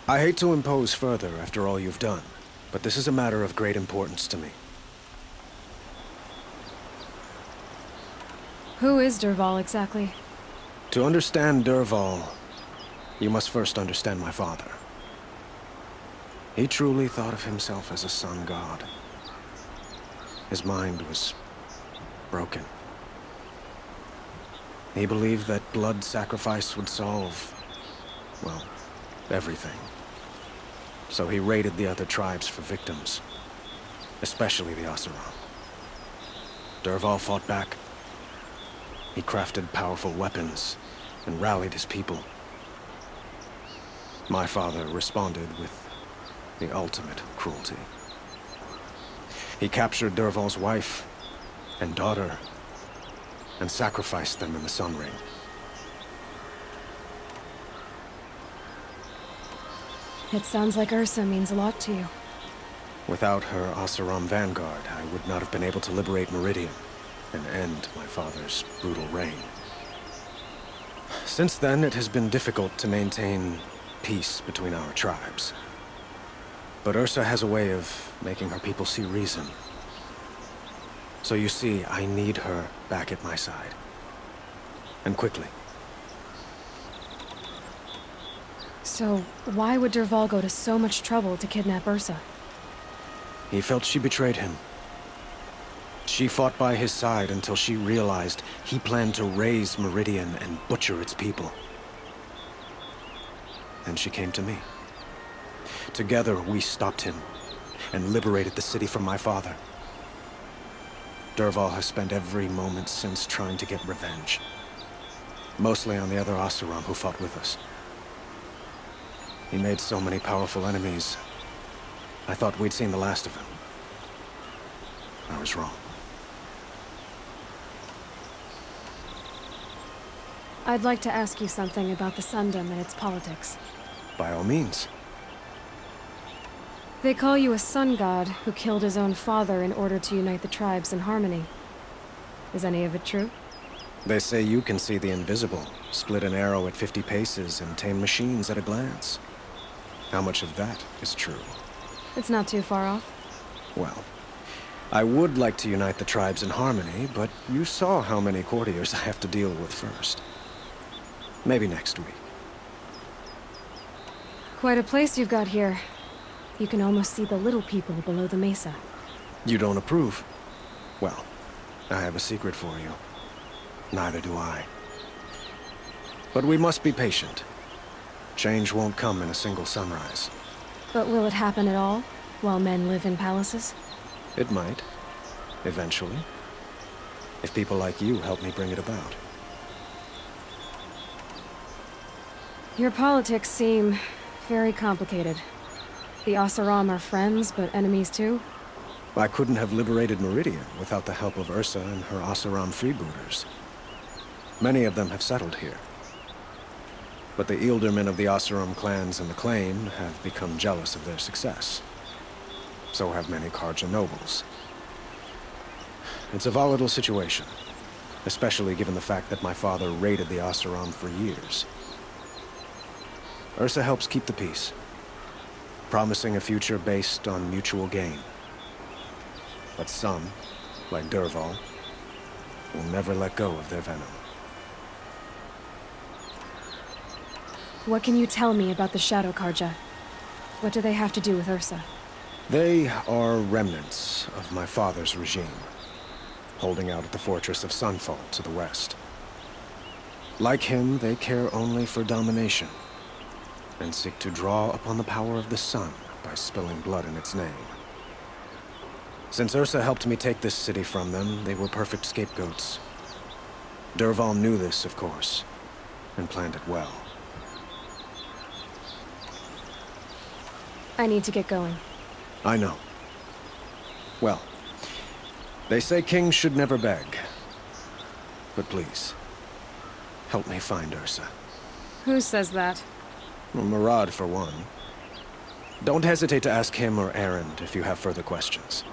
I hate to impose further after all you've done, but this is a matter of great importance to me. Who is Dervahl exactly? To understand Dervahl, you must first understand my father. He truly thought of himself as a sun god. His mind was broken. He believed that blood sacrifice would solve, well, everything. So he raided the other tribes for victims, especially the Oseram. Dervahl fought back. He crafted powerful weapons and rallied his people. My father responded with the ultimate cruelty. He captured Dervahl's wife and daughter and sacrificed them in the Sun Ring. It sounds like Ursa means a lot to you. Without her Oseram vanguard, I would not have been able to liberate Meridian and end my father's brutal reign. Since then, it has been difficult to maintain peace between our tribes. But Ursa has a way of making her people see reason. So you see, I need her back at my side. And quickly. So, why would Dervahl go to so much trouble to kidnap Ursa? He felt she betrayed him. She fought by his side until she realized he planned to raise Meridian and butcher its people. And she came to me. Together, we stopped him and liberated the city from my father. Dervahl has spent every moment since trying to get revenge. Mostly on the other Oseram who fought with us. He made so many powerful enemies. I thought we'd seen the last of him. I was wrong. I'd like to ask you something about the Sundom and its politics. By all means. They call you a sun god who killed his own father in order to unite the tribes in harmony. Is any of it true? They say you can see the invisible, split an arrow at 50 paces, and tame machines at a glance. How much of that is true? It's not too far off. Well, I would like to unite the tribes in harmony, but you saw how many courtiers I have to deal with first. Maybe next week. Quite a place you've got here. You can almost see the little people below the mesa. You don't approve? Well, I have a secret for you. Neither do I. But we must be patient. Change won't come in a single sunrise. But will it happen at all, while men live in palaces? It might. Eventually. If people like you help me bring it about. Your politics seem very complicated. The Oseram are friends, but enemies too? I couldn't have liberated Meridian without the help of Ursa and her Oseram freebooters. Many of them have settled here. But the Ealdormen of the Oseram clans and the Claim have become jealous of their success. So have many Karja nobles. It's a volatile situation, especially given the fact that my father raided the Oseram for years. Ursa helps keep the peace, promising a future based on mutual gain. But some, like Dervahl, will never let go of their venom. What can you tell me about the Shadow Karja? What do they have to do with Ursa? They are remnants of my father's regime, holding out at the fortress of Sunfall to the west. Like him, they care only for domination, and seek to draw upon the power of the sun by spilling blood in its name. Since Ursa helped me take this city from them, they were perfect scapegoats. Dervahl knew this, of course, and planned it well. I need to get going. I know. Well, they say kings should never beg. But please, help me find Ursa. Who says that? Well, Murad, for one. Don't hesitate to ask him or Erend if you have further questions.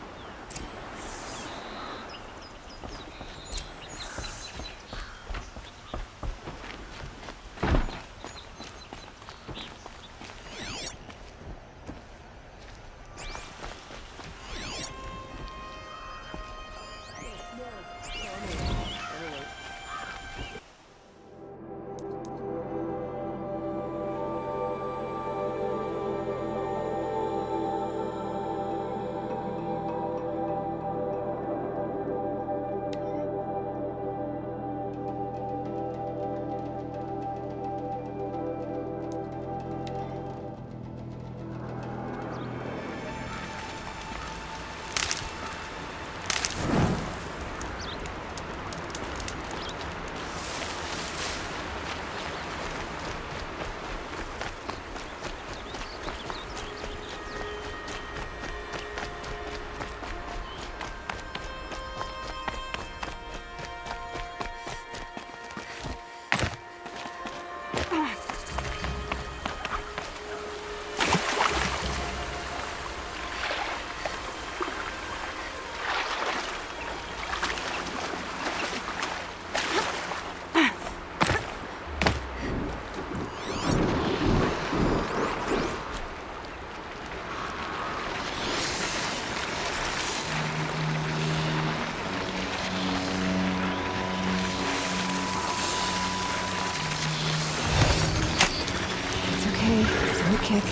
kick.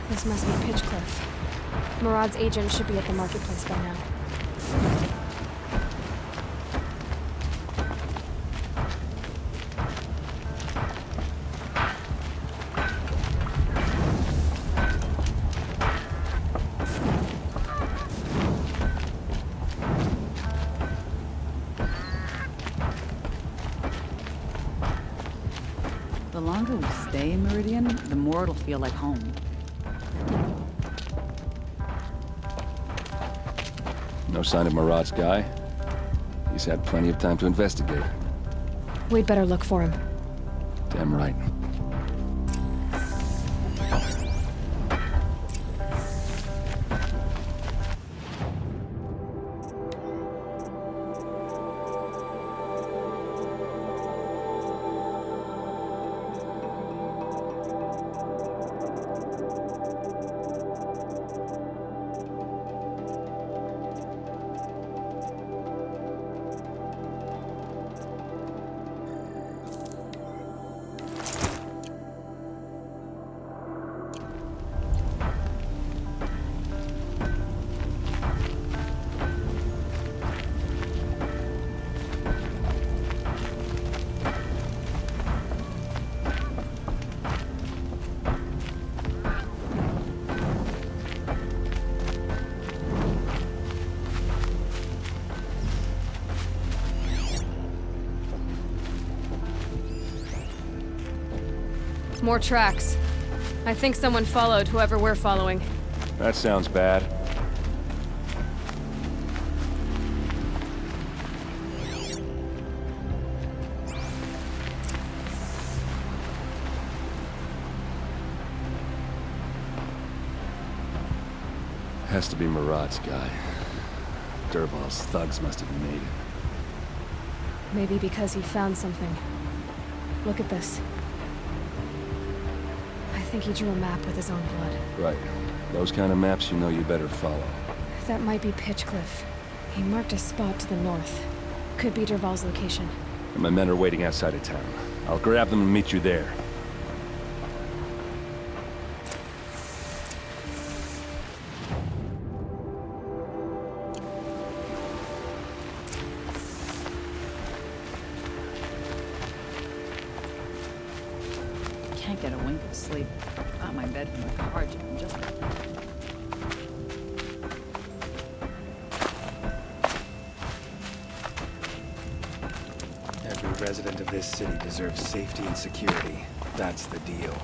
This must be Pitchcliff. Murad's agent should be at the marketplace by now. The longer we stay in Meridian, the more it'll feel like home. No sign of Murad's guy? He's had plenty of time to investigate. We'd better look for him. Damn right. More tracks. I think someone followed whoever we're following. That sounds bad. Has to be Murad's guy. Dervahl's thugs must have made it. Maybe because he found something. Look at this. I think he drew a map with his own blood. Right. Those kind of maps you know you better follow. That might be Pitchcliff. He marked a spot to the north. Could be Dervahl's location. And my men are waiting outside of town. I'll grab them and meet you there. Can't get a wink of sleep. Got my bed from the car jam just... Every resident of this city deserves safety and security. That's the deal.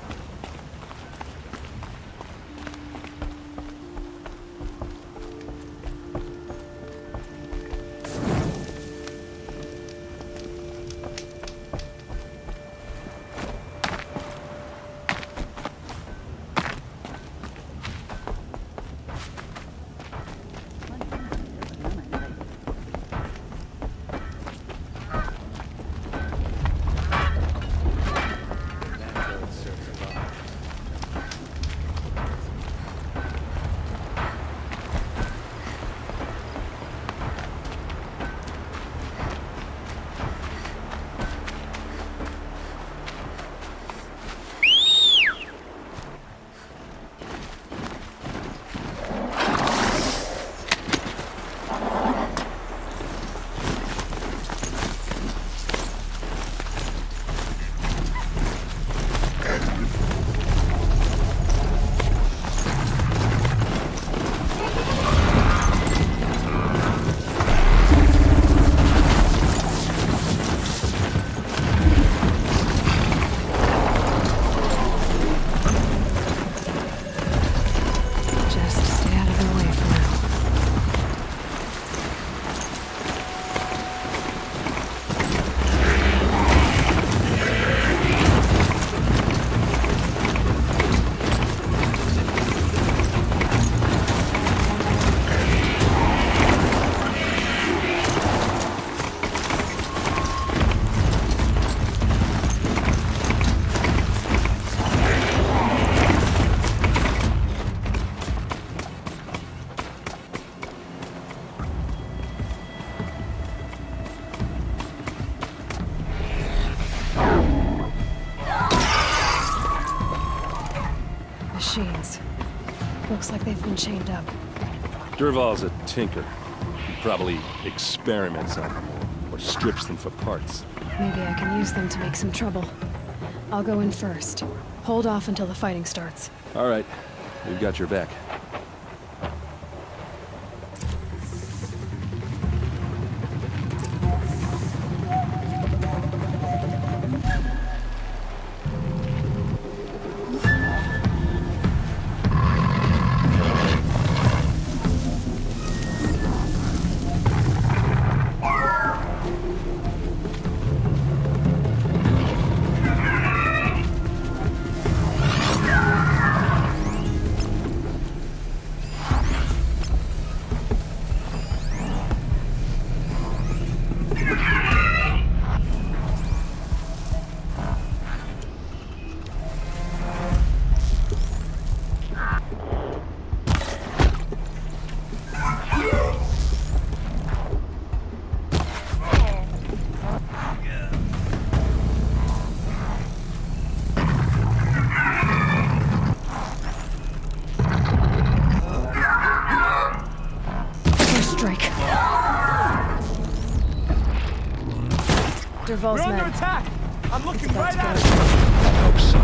Looks like they've been chained up. Durval's a tinker. He probably experiments on them or strips them for parts. Maybe I can use them to make some trouble. I'll go in first. Hold off until the fighting starts. All right. We've got your back. Durval's We're under men. attack! I'm looking right at it! I hope so.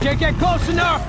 Can't get close enough!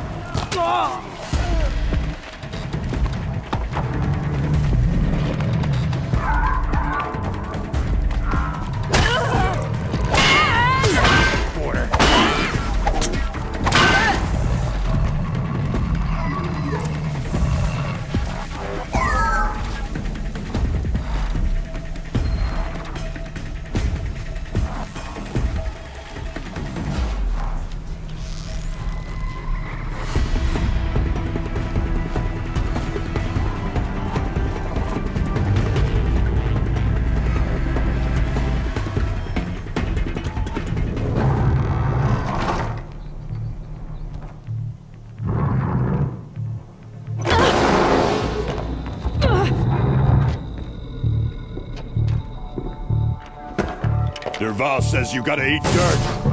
Durval says you gotta eat dirt.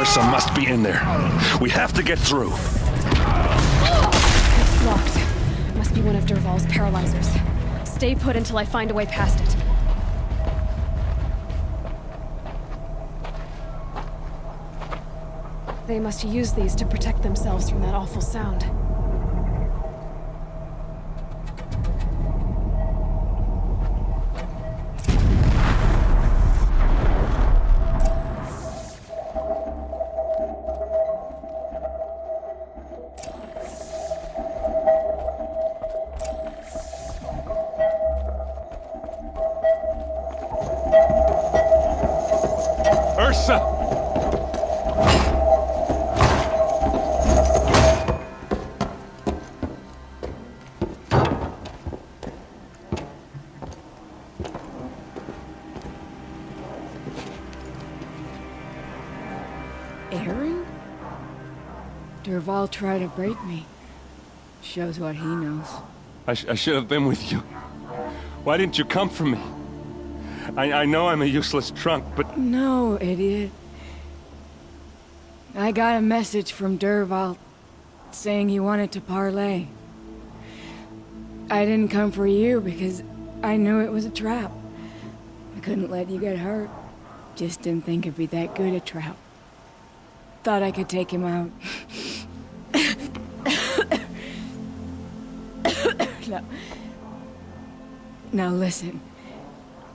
Some must be in there. We have to get through. It's locked. Must be one of Durval's paralyzers. Stay put until I find a way past it. They must use these to protect themselves from that awful sound. Ursa! Aaron? Durval tried to break me. Shows what he knows. I should have been with you. Why didn't you come for me? I know I'm a useless trunk, but... No, idiot. I got a message from Durval saying he wanted to parlay. I didn't come for you because I knew it was a trap. I couldn't let you get hurt. Just didn't think it'd be that good a trap. Thought I could take him out. Now listen.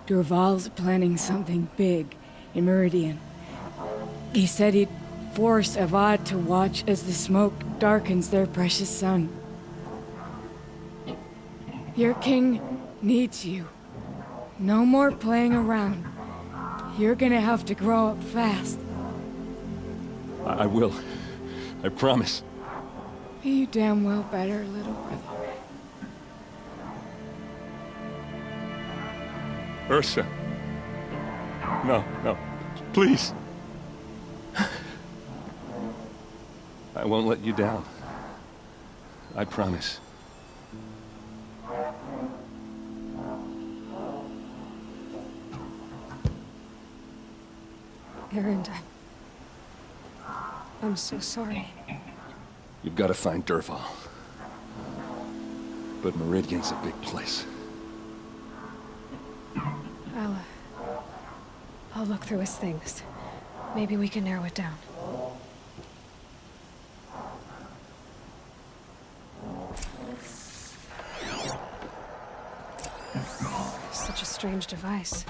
Durval's planning something big in Meridian. He said he'd force Avad to watch as the smoke darkens their precious sun. Your king needs you. No more playing around. You're gonna have to grow up fast. I will. I promise. You damn well better, little brother. Ursa. No, no. Please. I won't let you down. I promise. Aaron, I'm so sorry. You've got to find Durval. But Meridian's a big place. I'll look through his things. Maybe we can narrow it down. Such a strange device.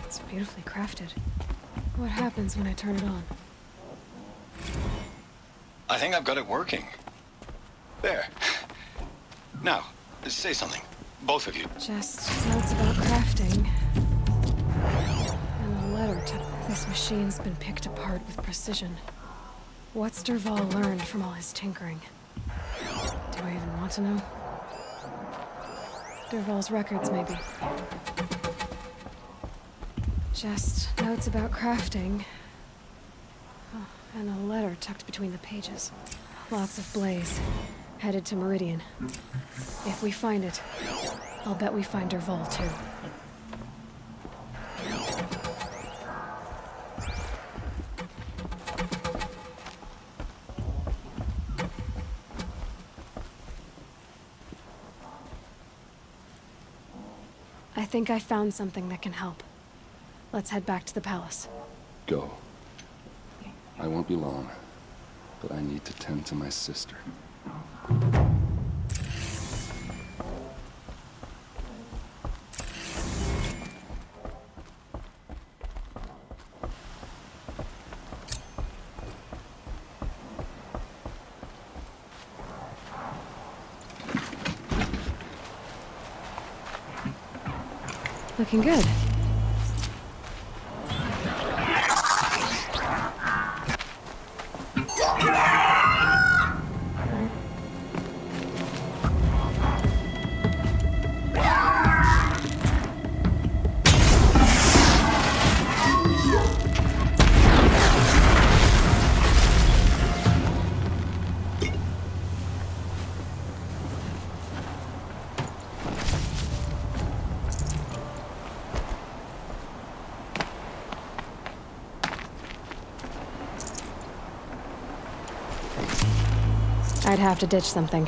It's beautifully crafted. What happens when I turn it on? I think I've got it working. There. Now, say something. Both of you. Just notes about crafting. And a letter to... This machine's been picked apart with precision. What's Durval learned from all his tinkering? Do I even want to know? Durval's records, maybe. Just notes about crafting. Oh, and a letter tucked between the pages. Lots of blaze. Headed to Meridian. If we find it, I'll bet we find Durval too. I think I found something that can help. Let's head back to the palace. Go. I won't be long, but I need to tend to my sister. Looking good. I'd have to ditch something.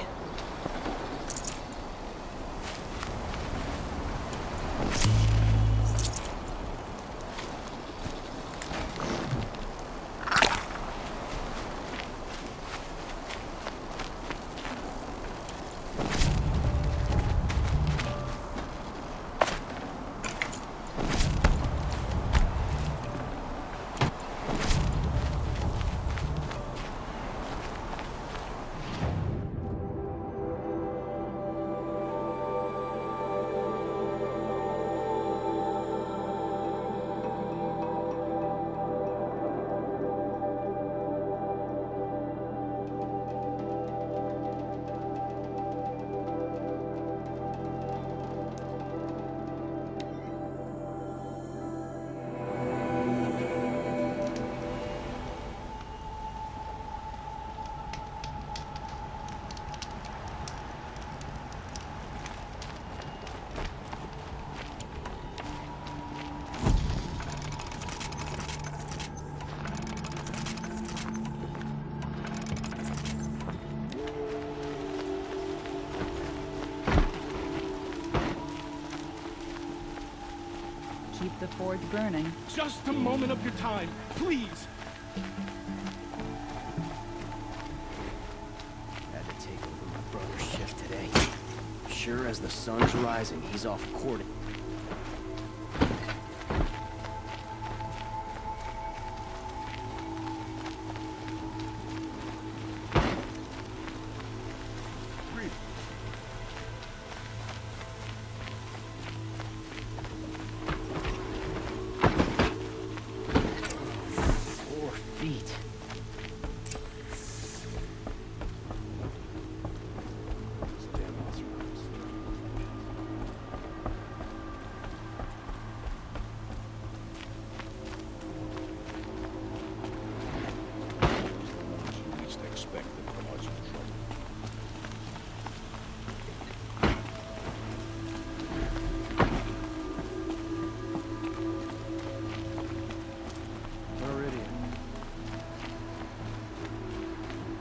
keep the forge burning. Just a moment of your time, please. Had to take over my brother's shift today. Sure as the sun's rising, he's off courting.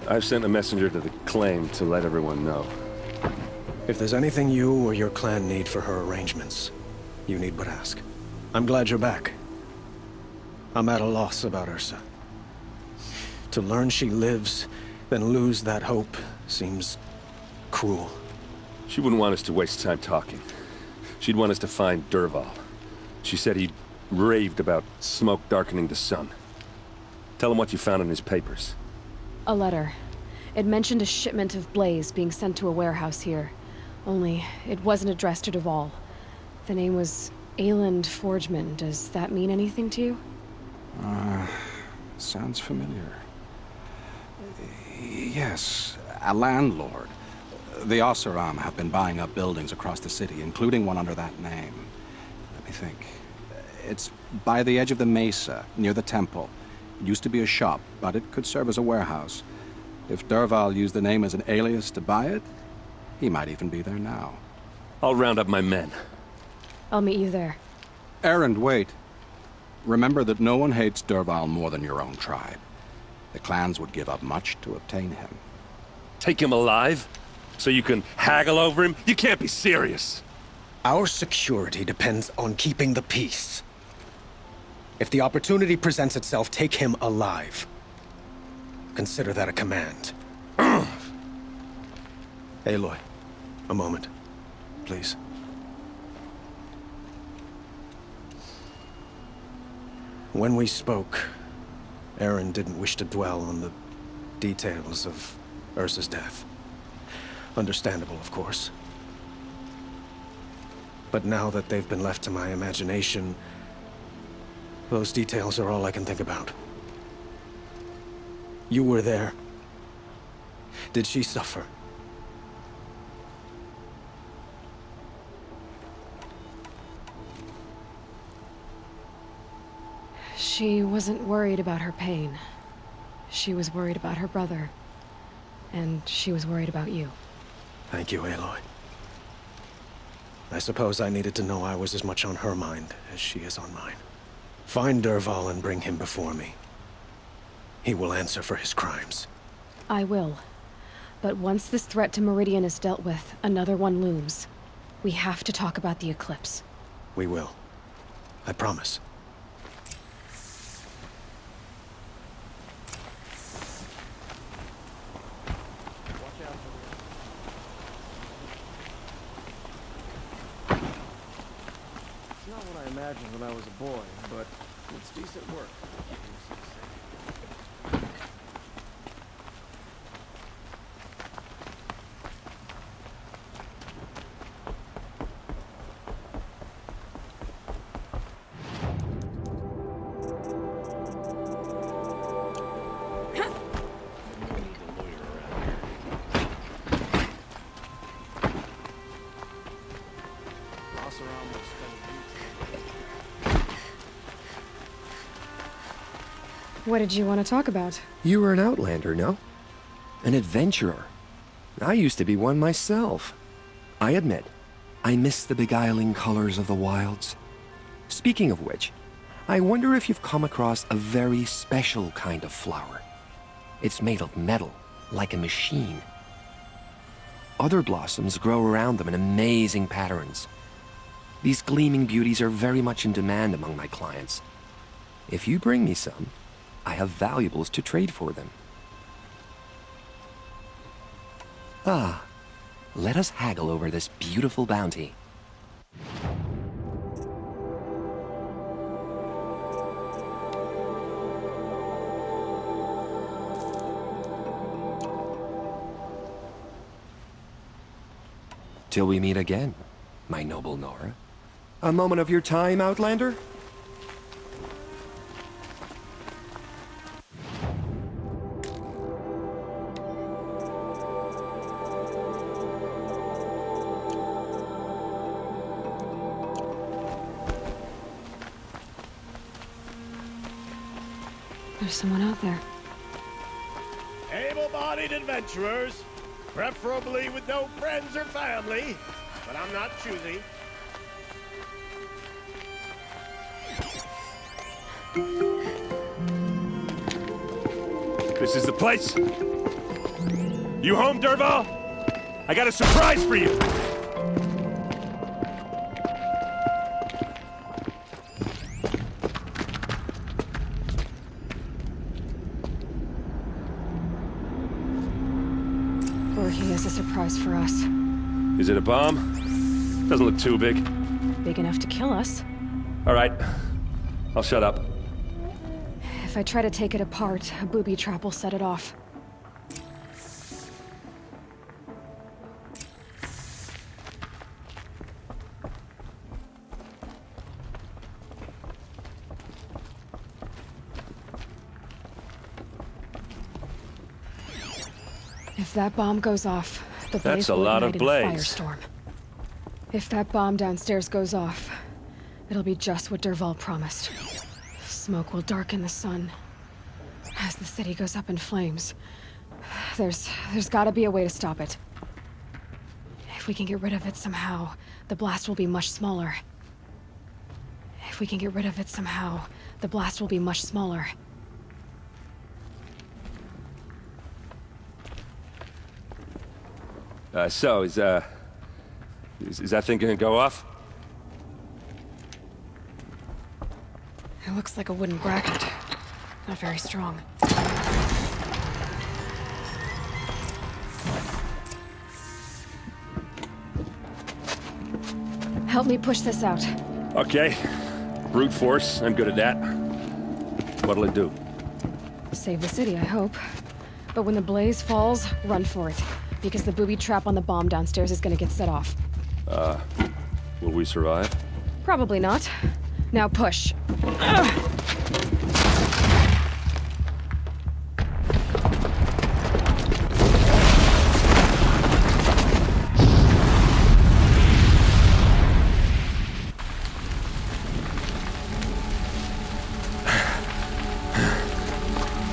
I've sent a messenger to the claim to let everyone know. If there's anything you or your clan need for her arrangements, you need but ask. I'm glad you're back. I'm at a loss about Ursa. To learn she lives, then lose that hope, seems cruel. She wouldn't want us to waste time talking. She'd want us to find Dervahl. She said he raved about smoke darkening the sun. Tell him what you found in his papers. A letter. It mentioned a shipment of blaze being sent to a warehouse here. Only, it wasn't addressed to Dervahl. The name was Ayland Forgeman. Does that mean anything to you? Sounds familiar. Yes, a landlord. The Oseram have been buying up buildings across the city, including one under that name. Let me think. It's by the edge of the mesa, near the temple. It used to be a shop, but it could serve as a warehouse. If Dervahl used the name as an alias to buy it, he might even be there now. I'll round up my men. I'll meet you there. Erend, wait. Remember that no one hates Dervahl more than your own tribe. The clans would give up much to obtain him. Take him alive? So you can haggle over him? You can't be serious. Our security depends on keeping the peace. If the opportunity presents itself, take him alive. Consider that a command. Aloy, a moment, please. When we spoke, Erend didn't wish to dwell on the details of Ursa's death. Understandable, of course. But now that they've been left to my imagination, those details are all I can think about. You were there. Did she suffer? She wasn't worried about her pain. She was worried about her brother. And she was worried about you. Thank you, Aloy. I suppose I needed to know I was as much on her mind as she is on mine. Find Dervahl and bring him before me. He will answer for his crimes. I will. But once this threat to Meridian is dealt with, another one looms. We have to talk about the eclipse. We will. I promise. It's not what I imagined when I was a boy, but it's decent work. What did you want to talk about? You were an outlander, no? An adventurer. I used to be one myself. I admit, I miss the beguiling colors of the wilds. Speaking of which, I wonder if you've come across a very special kind of flower. It's made of metal, like a machine. Other blossoms grow around them in amazing patterns. These gleaming beauties are very much in demand among my clients. If you bring me some, I have valuables to trade for them. Ah, let us haggle over this beautiful bounty. Till we meet again, my noble Nora. A moment of your time, Outlander? There's someone out there. Able-bodied adventurers, preferably with no friends or family, but I'm not choosy. This is the place. You home, Dervahl? I got a surprise for you. Or he has a surprise for us. Is it a bomb? Doesn't look too big. Big enough to kill us. All right. I'll shut up. If I try to take it apart, a booby trap will set it off. If that bomb goes off, the blaze will ignite in a firestorm. If that bomb downstairs goes off, it'll be just what Dervahl promised. Smoke will darken the sun. As the city goes up in flames, there's gotta be a way to stop it. If we can get rid of it somehow, the blast will be much smaller. If we can get rid of it somehow, the blast will be much smaller. So, is that thing gonna go off? It looks like a wooden bracket. Not very strong. Help me push this out. Okay. Brute force, I'm good at that. What'll it do? Save the city, I hope. But when the blaze falls, run for it. Because the booby trap on the bomb downstairs is gonna get set off. Will we survive? Probably not. Now push.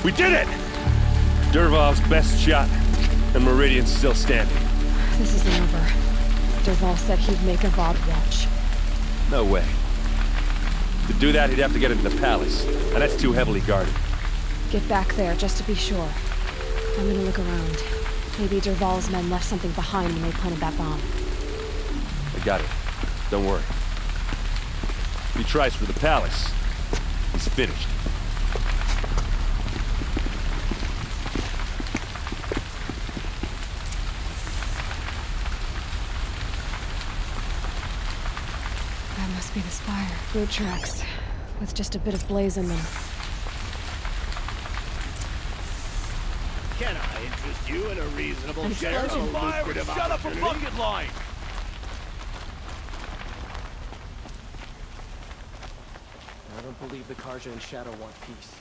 We did it! Dervahl's best shot, and Meridian's still standing. This isn't over. Dervahl said he'd make a VOD watch. No way. To do that, he'd have to get into the palace, and that's too heavily guarded. Get back there, just to be sure. I'm gonna look around. Maybe Dervahl's men left something behind when they planted that bomb. I got it. Don't worry. If he tries for the palace, he's finished. That must be the spire. Boot tracks, with just a bit of blaze in them. Can I interest you in a reasonable An share of explosion. a lucrative Shut up a opportunity? bucket line! I don't believe the Karja and Shadow want peace.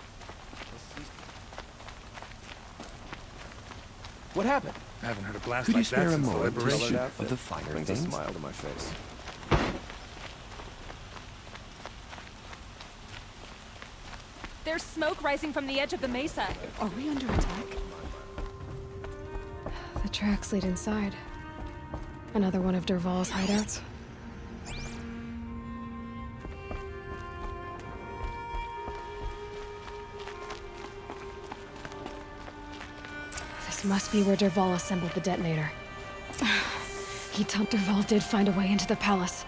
What happened? I haven't heard a blast Could you like that spare a since the moment to liberation. shoot of the fire Brings a things? smile to my face. There's smoke rising from the edge of the mesa. Are we under attack? The tracks lead inside. Another one of Dervahl's hideouts. This must be where Dervahl assembled the detonator. He told Dervahl did find a way into the palace.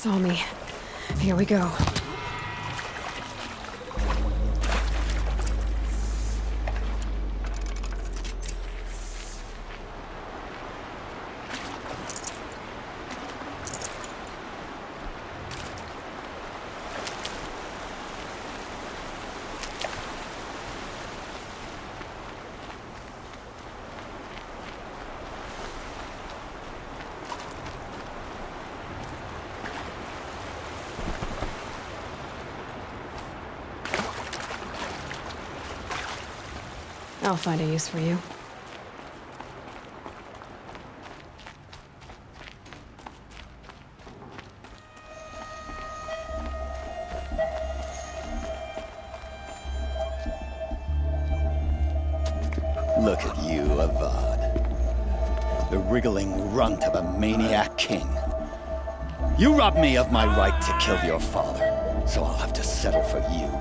all me. Here we go. I'll find a use for you. Look at you, Avad. The wriggling runt of a maniac king. You robbed me of my right to kill your father, so I'll have to settle for you.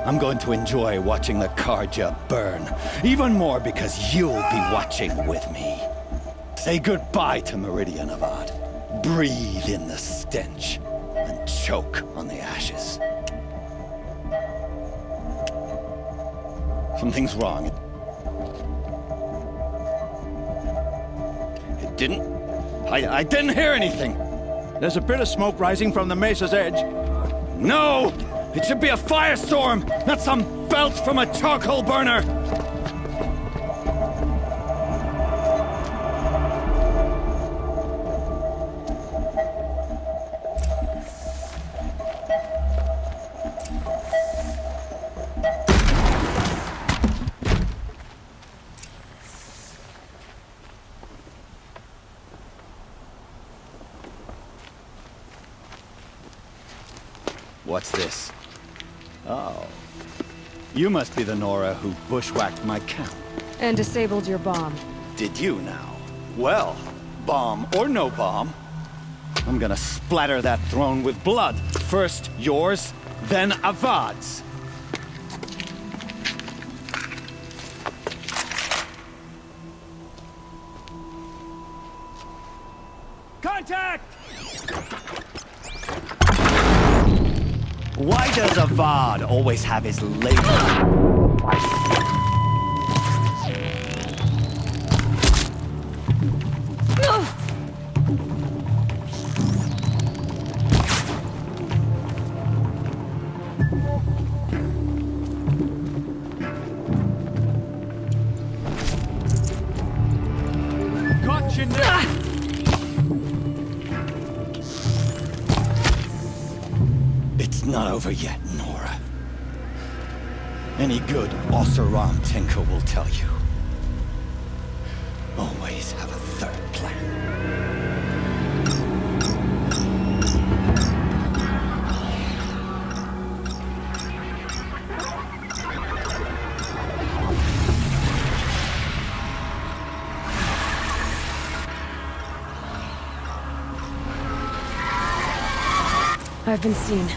I'm going to enjoy watching the Karja burn, even more because you'll be watching with me. Say goodbye to Meridian, Avad. Breathe in the stench, and choke on the ashes. Something's wrong. It didn't... I didn't hear anything. There's a bit of smoke rising from the mesa's edge. No! It should be a firestorm, not some belch from a charcoal burner! What's this? Oh. You must be the Nora who bushwhacked my camp. And disabled your bomb. Did you now? Well, bomb or no bomb, I'm gonna splatter that throne with blood. First yours, then Avad's. Contact! Why does Avad always have his label? Gotcha now! It's not over yet, Nora. Any good Oseram tinker will tell you. Always have a third plan. I've been seen.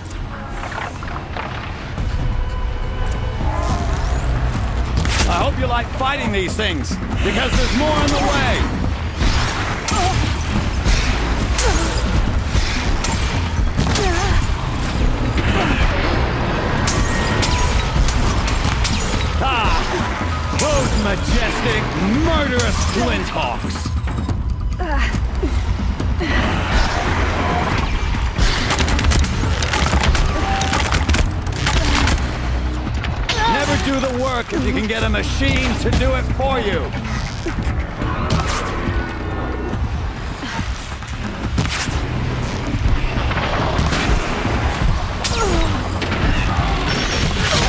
I hope you like fighting these things, because there's more on the way! Ah! Those majestic, murderous flinthawks! Never do the work if you can get a machine to do it for you.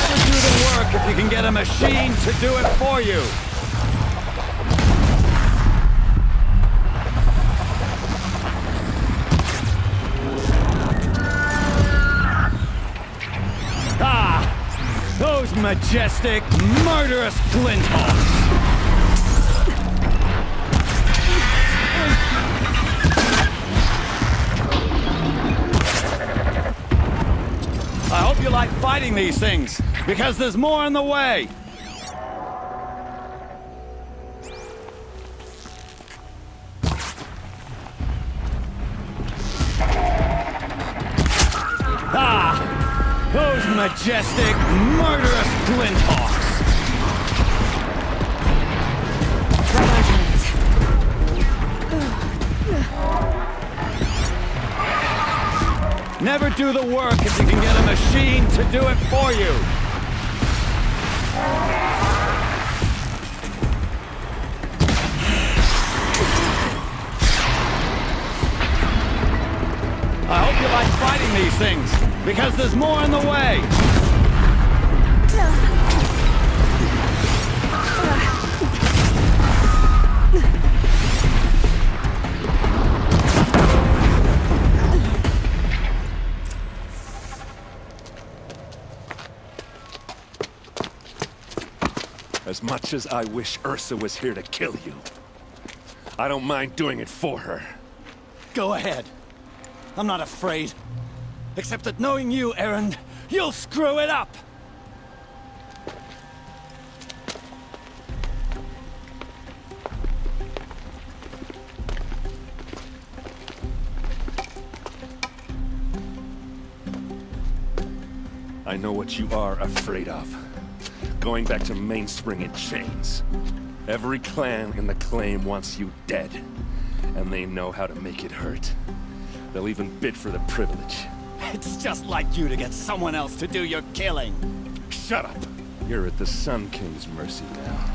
Never do the work if you can get a machine to do it for you. Those majestic, murderous flinthawks! I hope you like fighting these things, because there's more on the way! majestic, murderous glinthawks! Never do the work if you can get a machine to do it for you! I hope you like fighting these things, because there's more in the way! As much as I wish Ursa was here to kill you, I don't mind doing it for her. Go ahead. I'm not afraid. Except that knowing you, Erend, you'll screw it up! I know what you are afraid of. Going back to Mainspring in chains. Every clan in the claim wants you dead. And they know how to make it hurt. They'll even bid for the privilege. It's just like you to get someone else to do your killing. Shut up! You're at the Sun King's mercy now.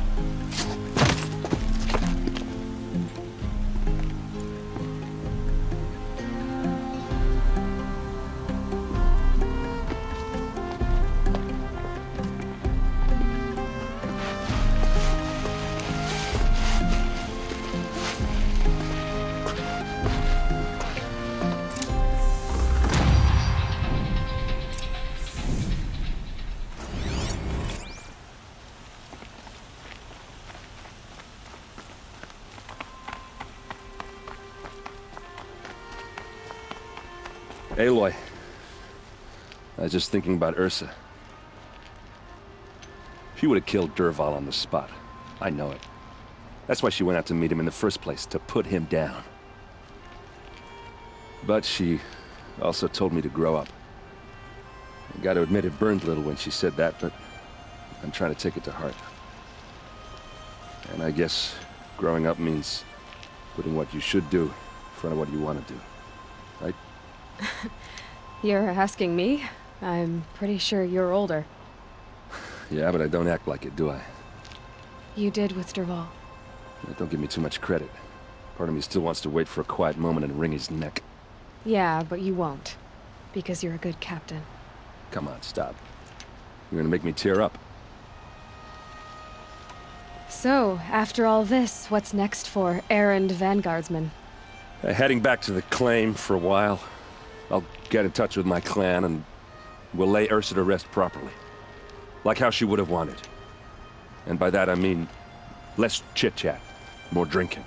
Aloy. I was just thinking about Ursa. She would have killed Dervahl on the spot. I know it. That's why she went out to meet him in the first place, to put him down. But she also told me to grow up. I gotta admit it burned a little when she said that, but I'm trying to take it to heart. And I guess growing up means putting what you should do in front of what you want to do. Right? You're asking me? I'm pretty sure you're older. Yeah, but I don't act like it, do I? You did with Dervahl. Don't give me too much credit. Part of me still wants to wait for a quiet moment and wring his neck. Yeah, but you won't. Because you're a good captain. Come on, stop. You're gonna make me tear up. So, after all this, what's next for Erend Vanguardsman? Heading back to the claim for a while. I'll get in touch with my clan and we'll lay Ursa to rest properly. Like how she would have wanted. And by that I mean less chit-chat, more drinking.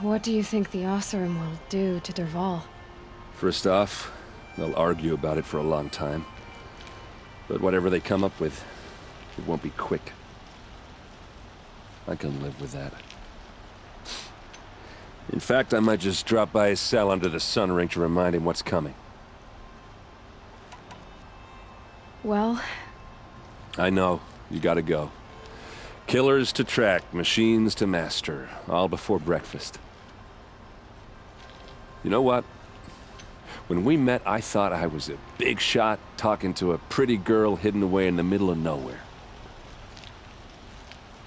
What do you think the Oseram will do to Dervahl? First off, they'll argue about it for a long time. But whatever they come up with, it won't be quick. I can live with that. In fact, I might just drop by his cell under the sun ring to remind him what's coming. Well... I know. You gotta go. Killers to track, machines to master. All before breakfast. You know what? When we met, I thought I was a big shot talking to a pretty girl hidden away in the middle of nowhere.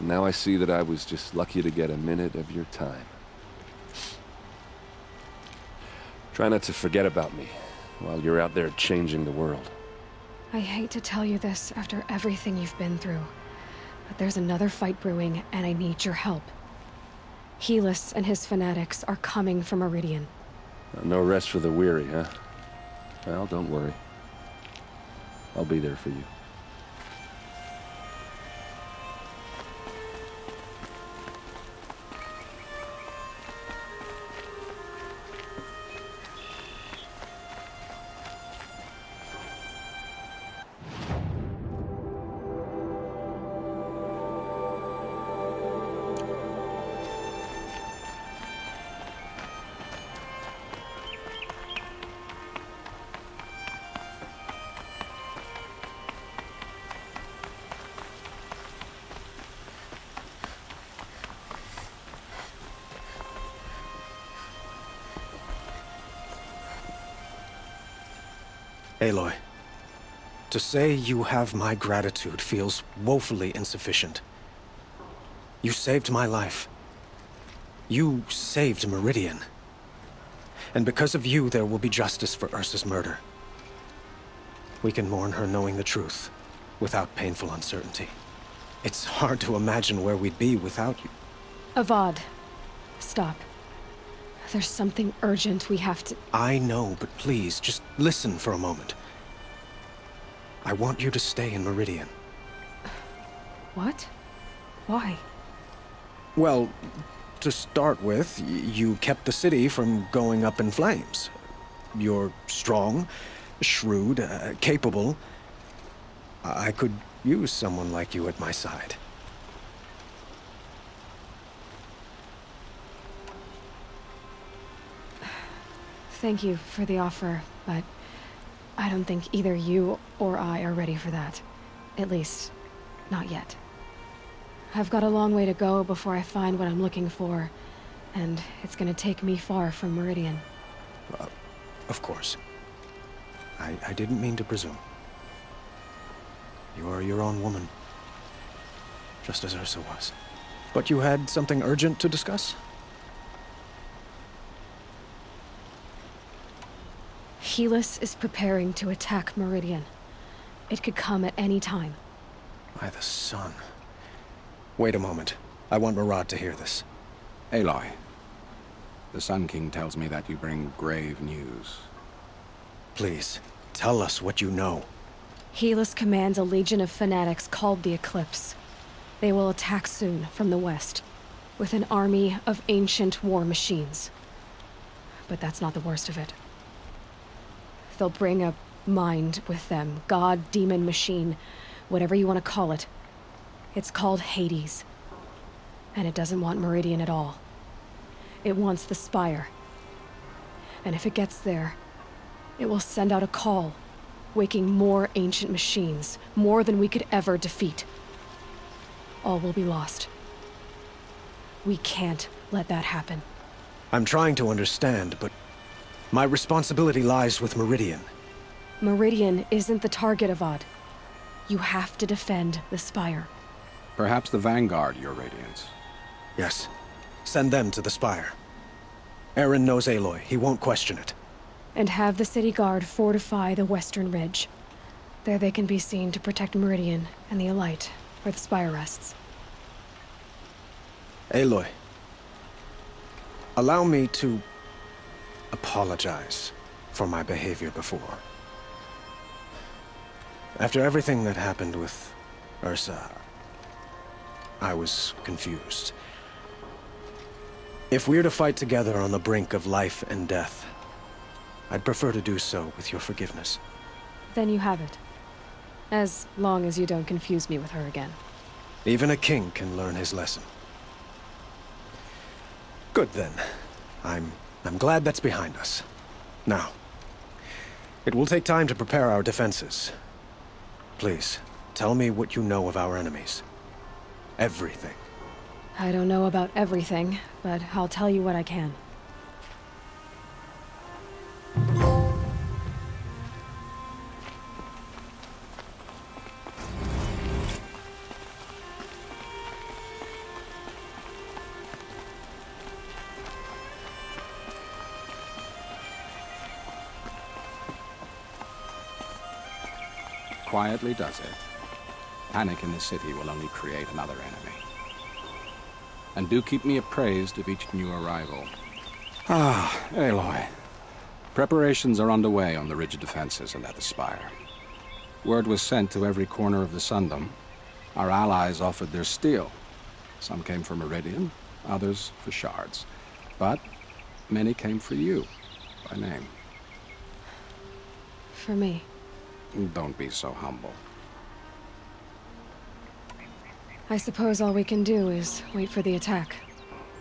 And now I see that I was just lucky to get a minute of your time. Try not to forget about me while you're out there changing the world. I hate to tell you this after everything you've been through, but there's another fight brewing and I need your help. Helis and his fanatics are coming for Meridian. No rest for the weary, huh? Well, don't worry. I'll be there for you. Aloy, to say you have my gratitude feels woefully insufficient. You saved my life. You saved Meridian. And because of you, there will be justice for Ursa's murder. We can mourn her knowing the truth, without painful uncertainty. It's hard to imagine where we'd be without you. Avad, stop. There's something urgent we have to... I know, but please, just listen for a moment. I want you to stay in Meridian. What? Why? Well, to start with, you kept the city from going up in flames. You're strong, shrewd, capable. I could use someone like you at my side. Thank you for the offer, but I don't think either you or I are ready for that. At least, not yet. I've got a long way to go before I find what I'm looking for, and it's gonna take me far from Meridian. Of course. I didn't mean to presume. You are your own woman, just as Ursa was. But you had something urgent to discuss? Helis is preparing to attack Meridian. It could come at any time. By the sun. Wait a moment. I want Murad to hear this. Aloy, the Sun King tells me that you bring grave news. Please, tell us what you know. Helis commands a legion of fanatics called the Eclipse. They will attack soon from the west, with an army of ancient war machines. But that's not the worst of it. They'll bring a mind with them, god, demon, machine, whatever you want to call it. It's called Hades. And it doesn't want Meridian at all. It wants the Spire. And if it gets there, it will send out a call, waking more ancient machines, more than we could ever defeat. All will be lost. We can't let that happen. I'm trying to understand, but my responsibility lies with Meridian. Meridian isn't the target, Avad. You have to defend the Spire. Perhaps the Vanguard, Your Radiance. Yes. Send them to the Spire. Eren knows Aloy. He won't question it. And have the city guard fortify the western ridge. There they can be seen to protect Meridian and the Elite, where the Spire rests. Aloy, allow me to apologize for my behavior before. After everything that happened with Ursa, I was confused. If we're to fight together on the brink of life and death, I'd prefer to do so with your forgiveness. Then you have it. As long as you don't confuse me with her again. Even a king can learn his lesson. Good then. I'm glad that's behind us. Now, it will take time to prepare our defenses. Please, tell me what you know of our enemies. Everything. I don't know about everything, but I'll tell you what I can. Quietly does it. Panic in the city will only create another enemy. And do keep me appraised of each new arrival. Ah, Aloy. Preparations are underway on the ridge defenses and at the Spire. Word was sent to every corner of the Sundom. Our allies offered their steel. Some came for Meridian, others for shards. But many came for you, by name. For me. Don't be so humble. I suppose all we can do is wait for the attack.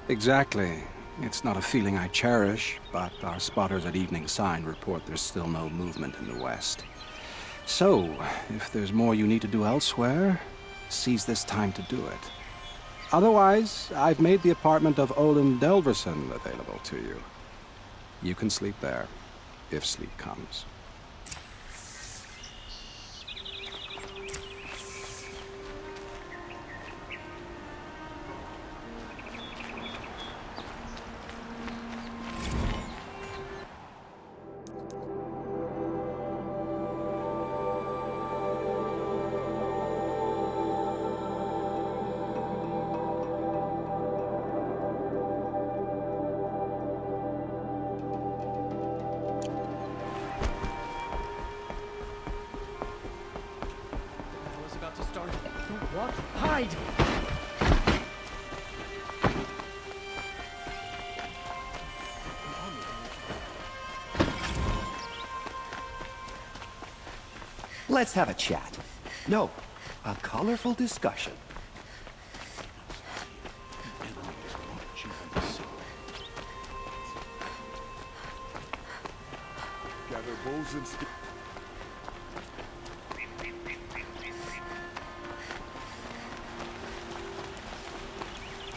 Exactly. It's not a feeling I cherish, but our spotters at Evening Sign report there's still no movement in the west. So, if there's more you need to do elsewhere, seize this time to do it. Otherwise, I've made the apartment of Olin Delverson available to you. You can sleep there, if sleep comes. start. Don't walk. Hide! Let's have a chat. No, a colorful discussion. Gather bows and sticks.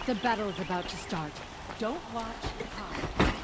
The battle is about to start. Don't watch, hide.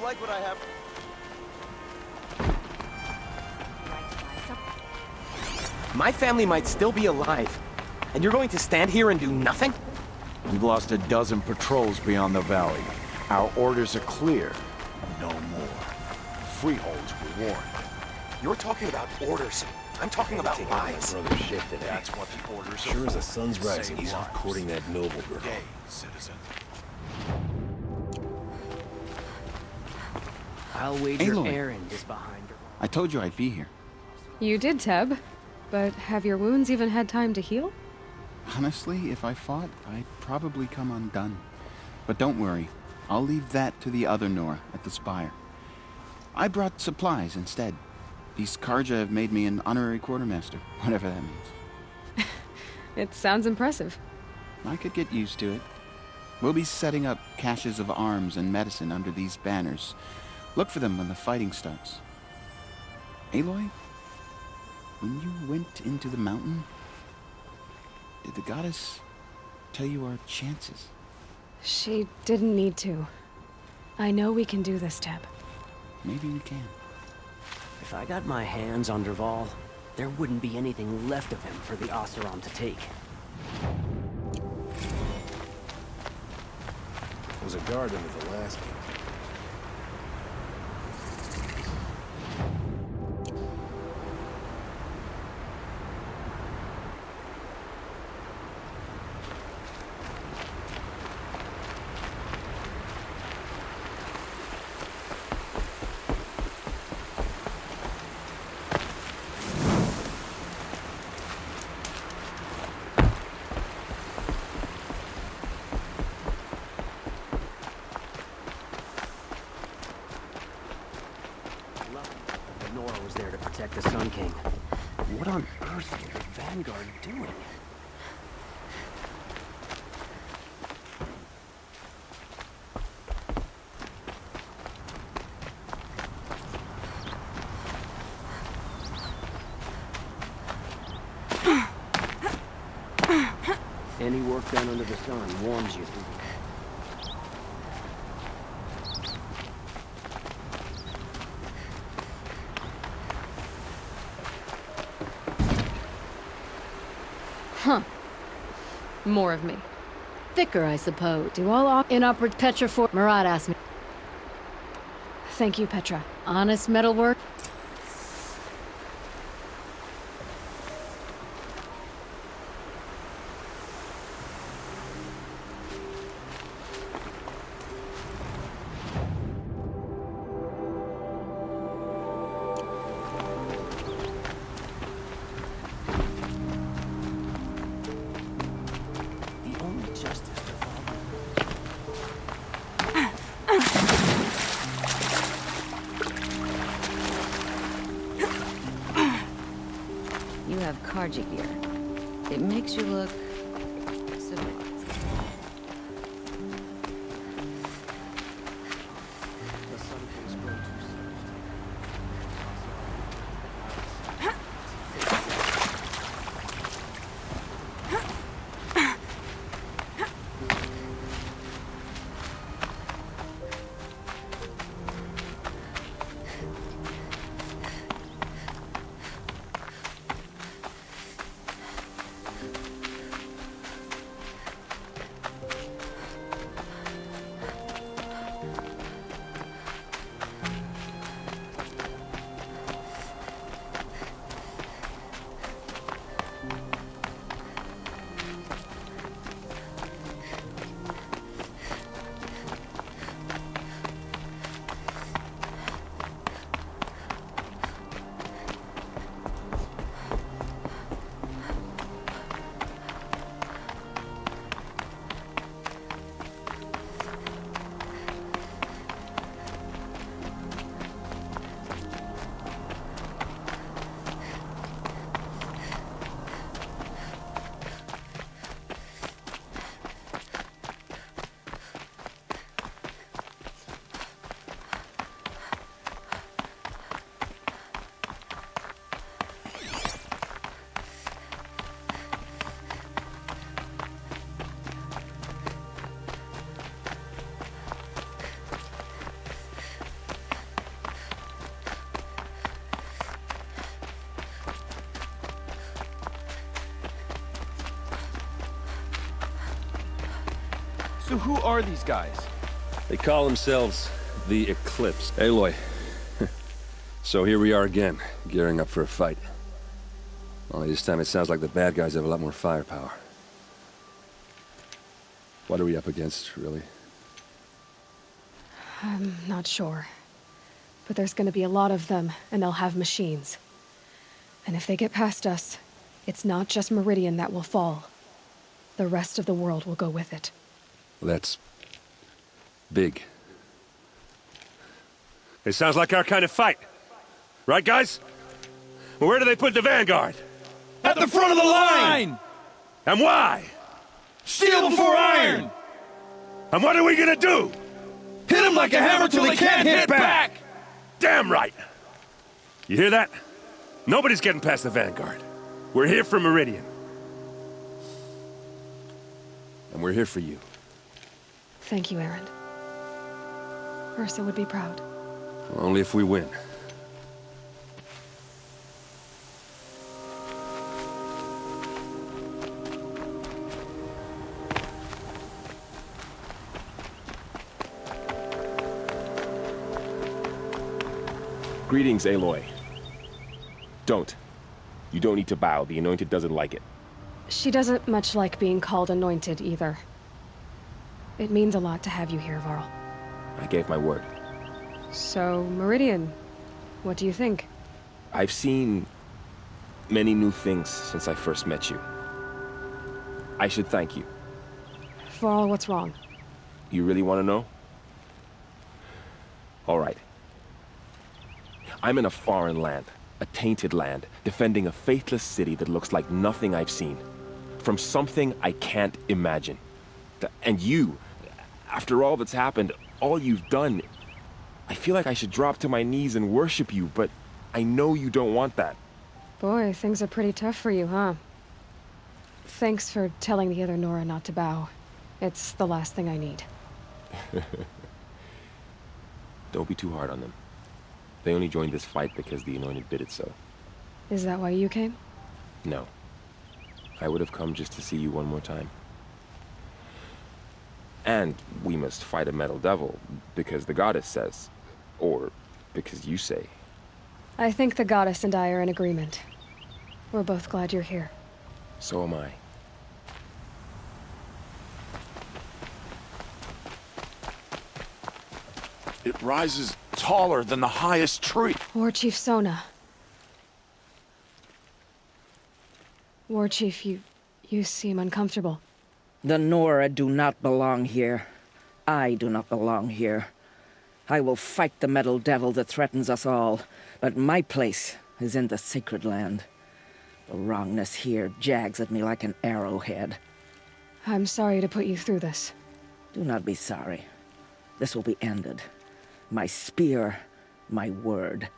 Like what I have. My family might still be alive, and you're going to stand here and do nothing? We've lost a dozen patrols beyond the valley. Our orders are clear. No more. Freeholds were warned. You're talking about orders. I'm talking about lives. Brother shit today. That's what the orders are Sure as for. the sun's rising, Save he's off lives. courting that noble girl. Gay citizen. I'll wager Aloy. Aaron is behind her. I told you I'd be here. You did, Teb. But have your wounds even had time to heal? Honestly, if I fought, I'd probably come undone. But don't worry. I'll leave that to the other Nora at the Spire. I brought supplies instead. These Karja have made me an honorary quartermaster, whatever that means. It sounds impressive. I could get used to it. We'll be setting up caches of arms and medicine under these banners. Look for them when the fighting starts. Aloy, when you went into the mountain, did the goddess tell you our chances? She didn't need to. I know we can do this, Teb. Maybe we can. If I got my hands on Dervahl, there wouldn't be anything left of him for the Oseram to take. There's a guard under the last gate. Nora was there to protect the Sun King. What on earth is the Vanguard doing? Any work done under the sun warms you. Huh. More of me. Thicker, I suppose. Do all inoperate Petra for Marat asked me. Thank you, Petra. Honest metalwork. lethargic here. It makes you look civilized. So who are these guys? They call themselves the Eclipse. Aloy. So here we are again, gearing up for a fight. Only this time it sounds like the bad guys have a lot more firepower. What are we up against, really? I'm not sure. But there's gonna be a lot of them, and they'll have machines. And if they get past us, it's not just Meridian that will fall. The rest of the world will go with it. Well, that's big. It sounds like our kind of fight. Right, guys? Well, where do they put the Vanguard? At the front of the line! And why? Steel before iron! And what are we gonna do? Hit them like a hammer till they can't hit back! Damn right! You hear that? Nobody's getting past the Vanguard. We're here for Meridian. And we're here for you. Thank you, Erend. Ursa would be proud. Well, only if we win. Greetings, Aloy. Don't. You don't need to bow. The Anointed doesn't like it. She doesn't much like being called Anointed, either. It means a lot to have you here, Varl. I gave my word. So, Meridian, what do you think? I've seen many new things since I first met you. I should thank you. Varl, what's wrong? You really want to know? All right. I'm in a foreign land, a tainted land, defending a faithless city that looks like nothing I've seen. From something I can't imagine. And you, after all that's happened, all you've done, I feel like I should drop to my knees and worship you, but I know you don't want that. Boy, things are pretty tough for you, huh? Thanks for telling the other Nora not to bow. It's the last thing I need. Don't be too hard on them. They only joined this fight because the Anointed bid it so. Is that why you came? No. I would have come just to see you one more time. And we must fight a metal devil, because the goddess says. Or because you say. I think the goddess and I are in agreement. We're both glad you're here. So am I. It rises taller than the highest tree. War Chief Sona. War Chief, you seem uncomfortable. The Nora do not belong here. I do not belong here. I will fight the metal devil that threatens us all, but my place is in the sacred land. The wrongness here jags at me like an arrowhead. I'm sorry to put you through this. Do not be sorry. This will be ended. My spear, my word.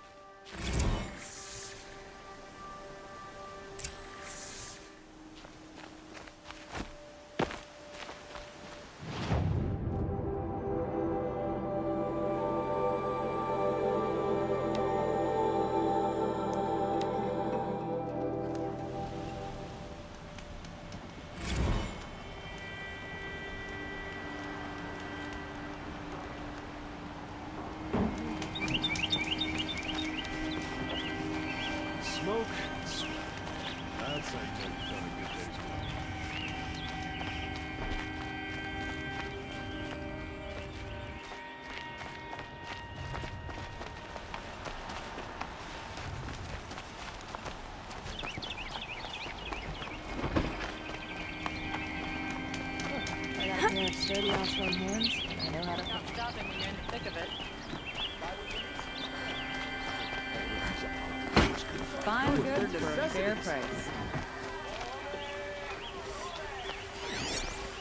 Smoke and sweat. That's like what you've done a good day's work. I got a pair of sturdy off-road hands, and I know how to stop him when you're in the thick of it. Fine goods for a fair price.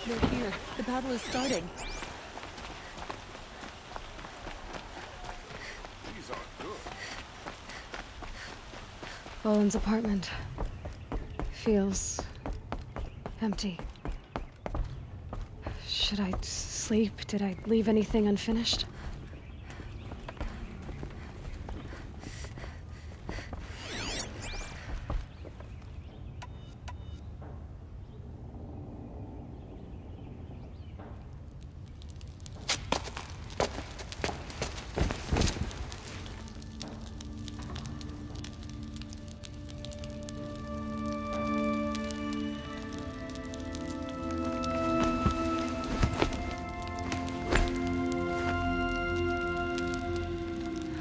They're here. The battle is starting. These aren't good. Boland's apartment feels empty. Should I sleep? Did I leave anything unfinished?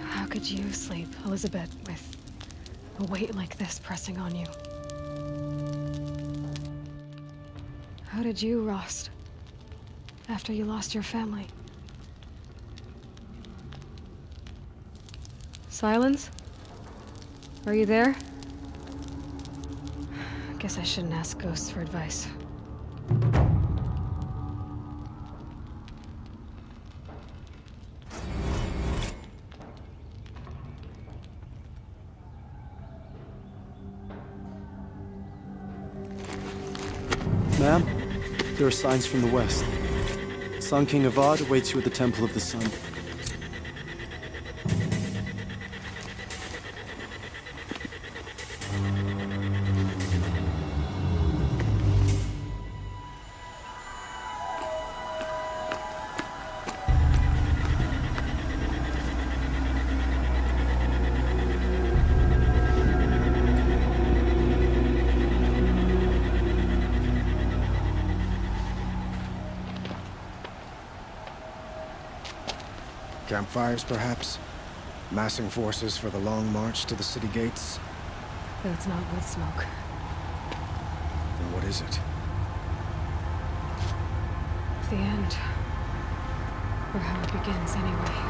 How could you sleep, Elizabeth, with a weight like this pressing on you? How did you rust after you lost your family? Silence? Are you there? Guess I shouldn't ask ghosts for advice. Ma'am, there are signs from the west. Sun King Avad awaits you at the Temple of the Sun. Campfires, perhaps? Massing forces for the long march to the city gates? That's not wood smoke. Then what is it? The end. Or how it begins, anyway.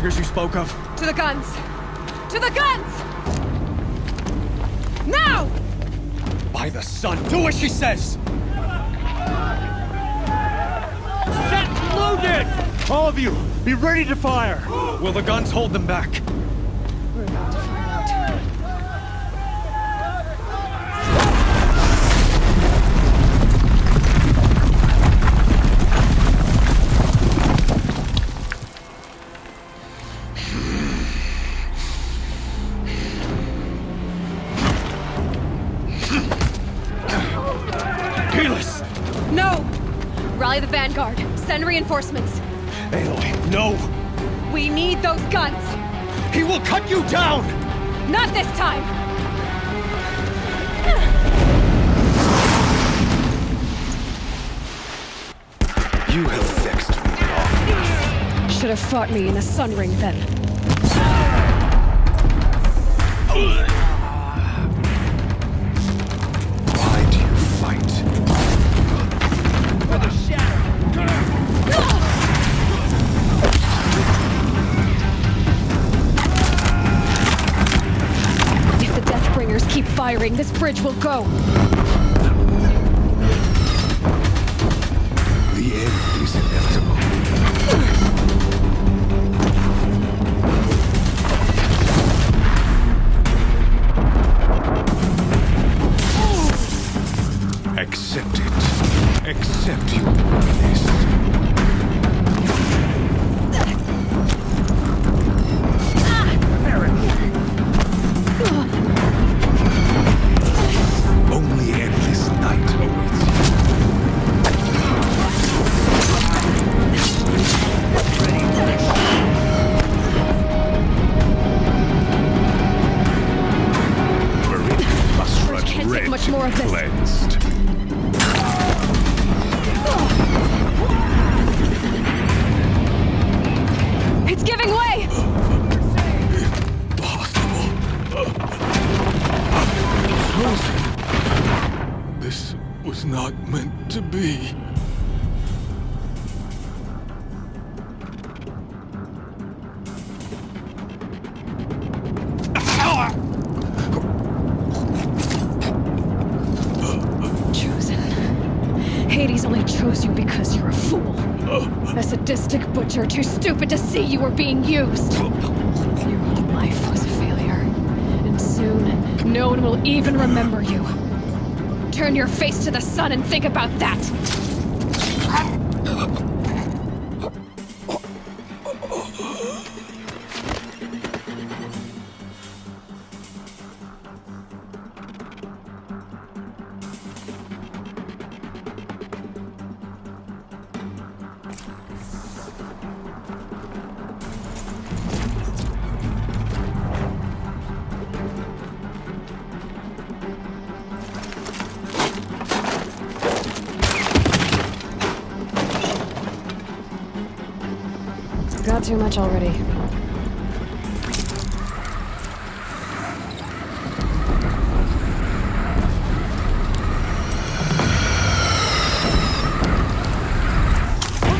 You spoke of? To the guns! To the guns! Now! By the sun, do as she says! Set loaded! All of you, be ready to fire! Will the guns hold them back? We're about to find out. No! Rally the vanguard. Send reinforcements. Aloy, no! We need those guns! He will cut you down! Not this time! You have vexed me long. Should have fought me in a sun ring then. Why do you fight? For the shadow! If the Deathbringers keep firing, this bridge will go. The end is inevitable. Accept it. Accept your worthiness. Only endless night awaits you. Marin must run Can't red take much to more be of this. cleansed. It's giving way! Frozen. This was not meant to be. Chosen. Hades only chose you because you're a fool. A sadistic butcher too stupid to see you were being used. Your whole life was a failure. And soon, no one will even remember you. Turn your face to the sun and think about that! Got too much already.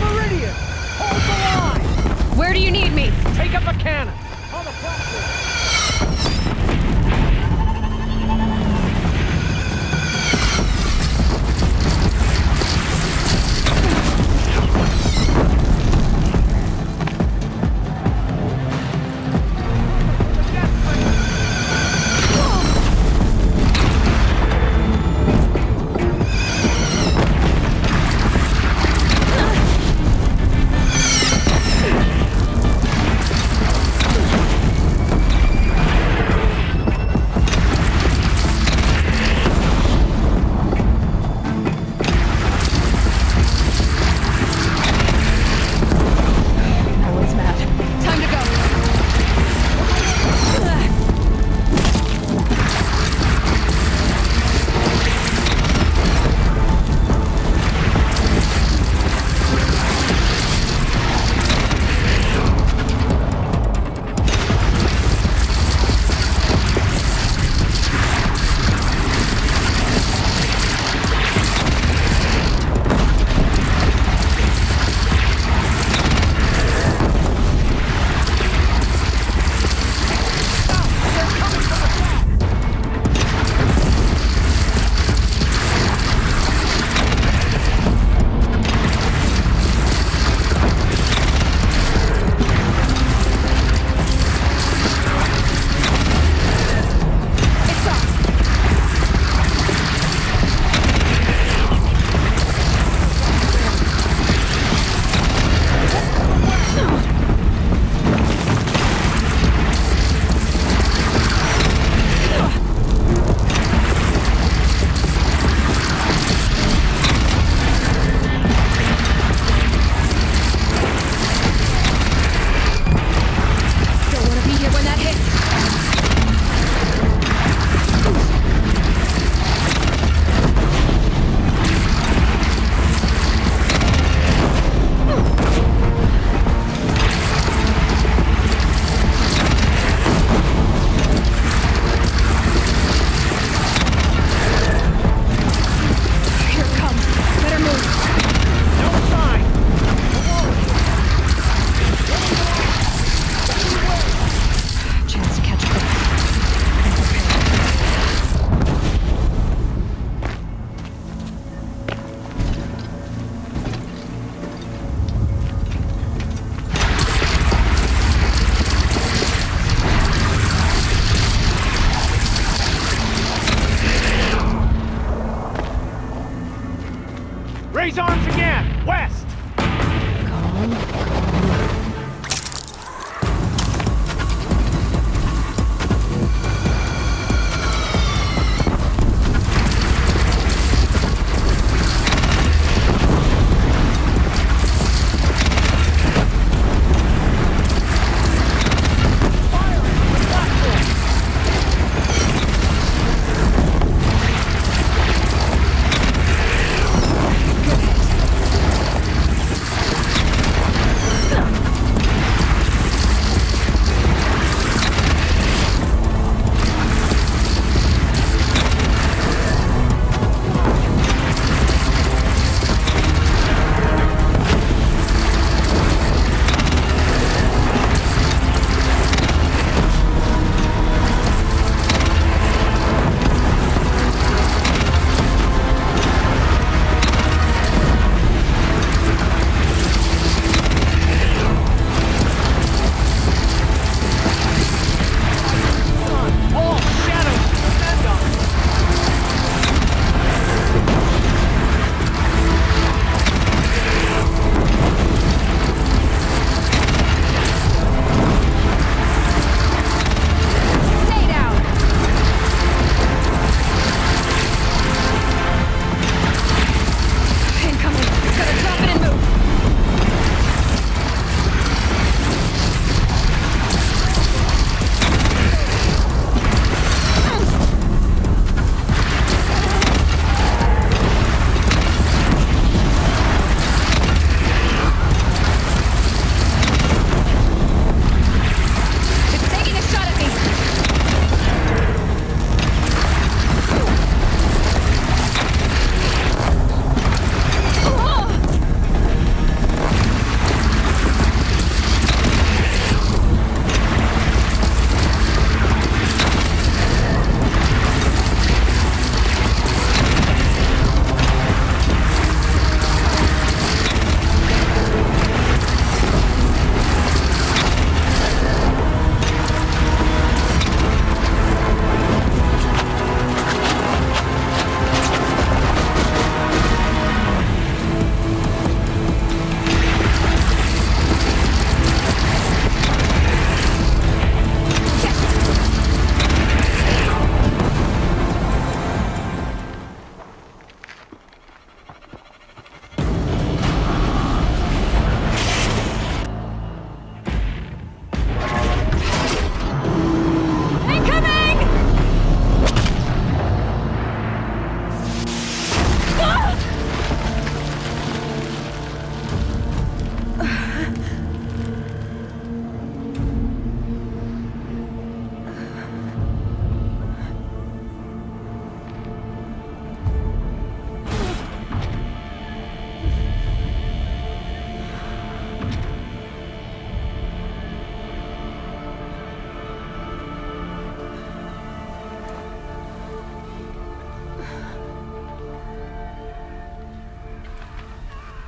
Meridian! Hold the line! Where do you need me? Take up a cannon! On the platform! Raise arms again! West!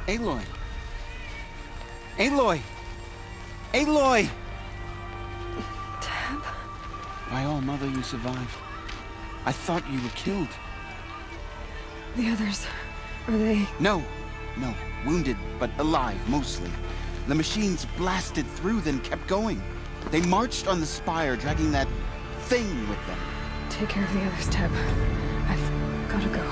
Aloy! Aloy! Aloy! Tab? By all, Mother, you survived. I thought you were killed. The others, are they... No. Wounded, but alive, mostly. The machines blasted through, then kept going. They marched on the spire, dragging that thing with them. Take care of the others, Tab. I've gotta go.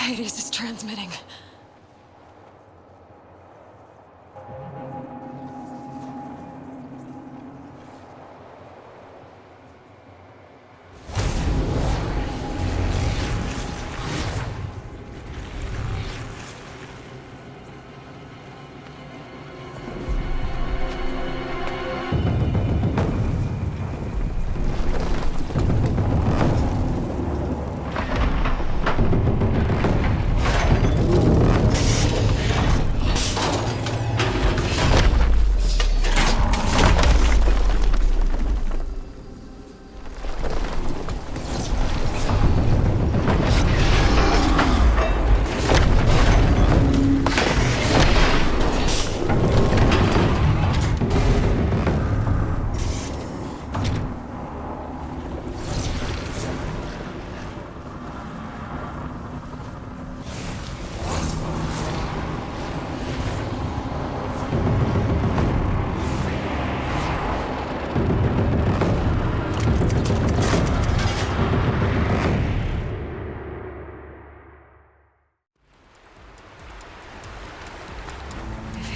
Hades is transmitting.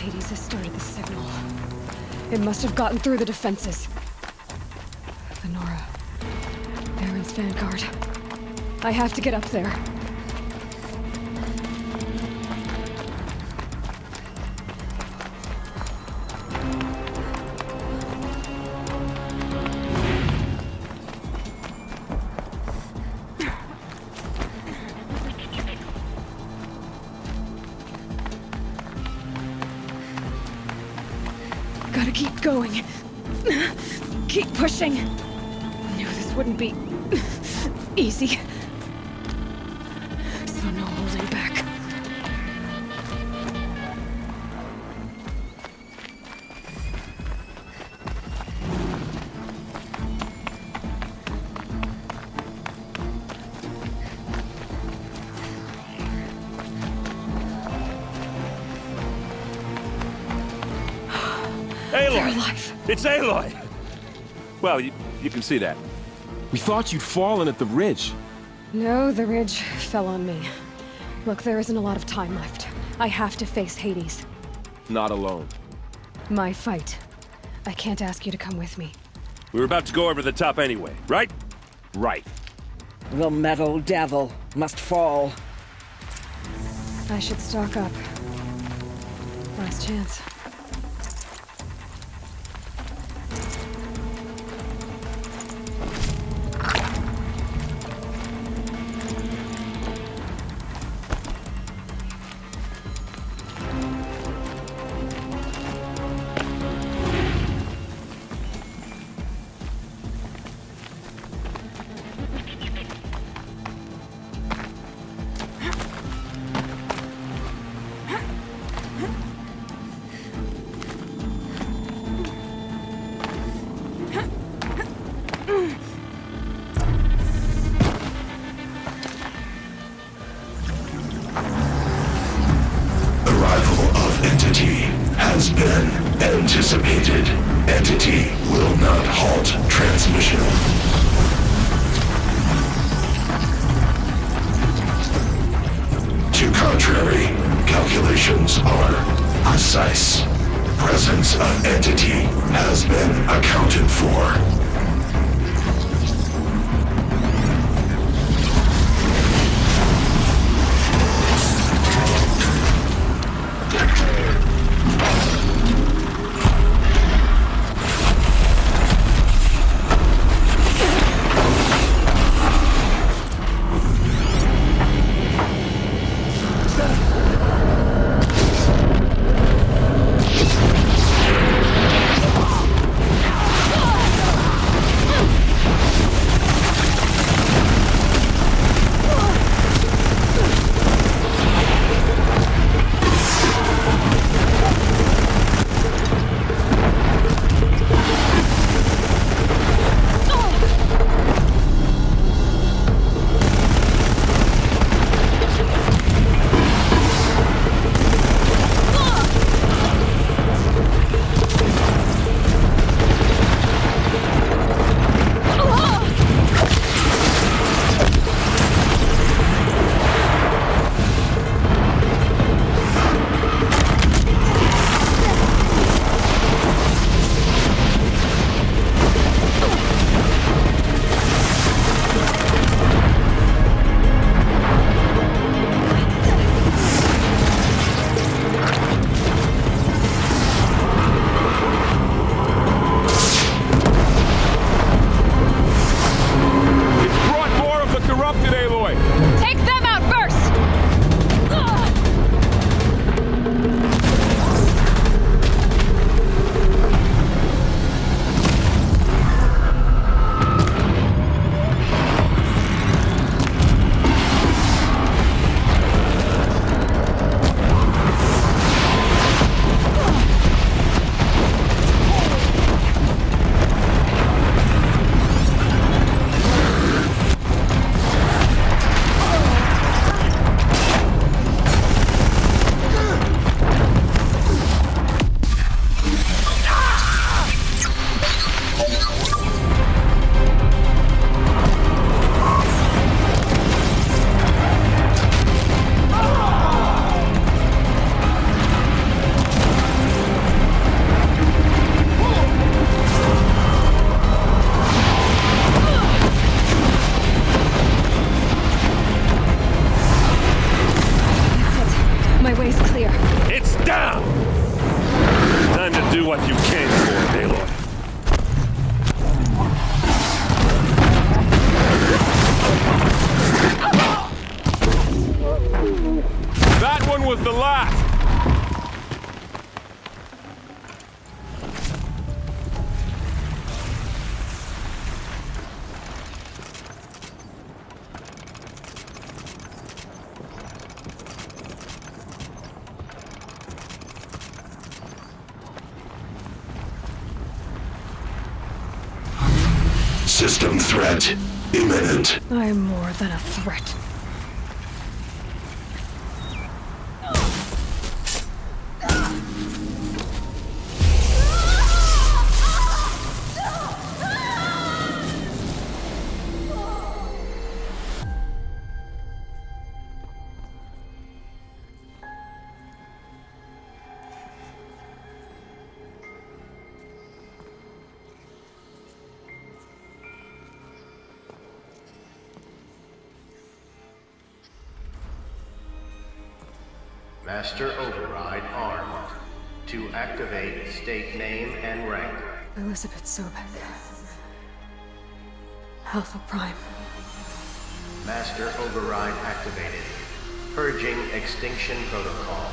Hades has started the signal. It must have gotten through the defenses. Lenora. Aaron's vanguard. I have to get up there. Gotta keep going. Keep pushing. Knew this wouldn't be easy. So no holding back. Aloy! It's Aloy! Well, you can see that. We thought you'd fallen at the ridge. No, the ridge fell on me. Look, there isn't a lot of time left. I have to face Hades. Not alone. My fight. I can't ask you to come with me. We were about to go over the top anyway, right? Right. The metal devil must fall. I should stock up. Last chance. has been anticipated. Entity will not halt transmission. To contrary, calculations are precise. Presence of entity has been accounted for. Take them out first! what you came for, Aloy. That one was the last! System threat imminent. I'm more than a threat. Master Override armed. To activate, state name and rank. Elizabeth Sobek. Alpha Prime. Master Override activated. Purging Extinction Protocol.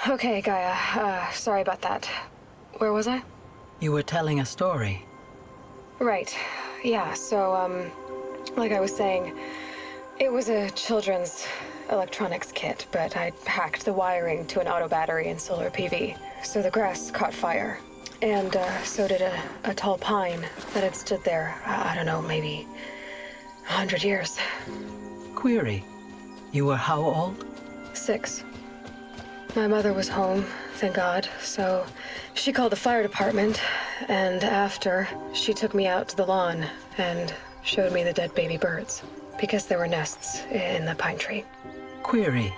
Okay, Gaia. Sorry about that. Where was I? You were telling a story. Right. Yeah, so, like I was saying, it was a children's electronics kit, but I'd hacked the wiring to an auto battery and solar PV. So the grass caught fire. And so did a tall pine that had stood there, I don't know, maybe 100 years. Query. You were how old? 6. My mother was home, thank God, so she called the fire department, and after, she took me out to the lawn and showed me the dead baby birds, because there were nests in the pine tree. Query.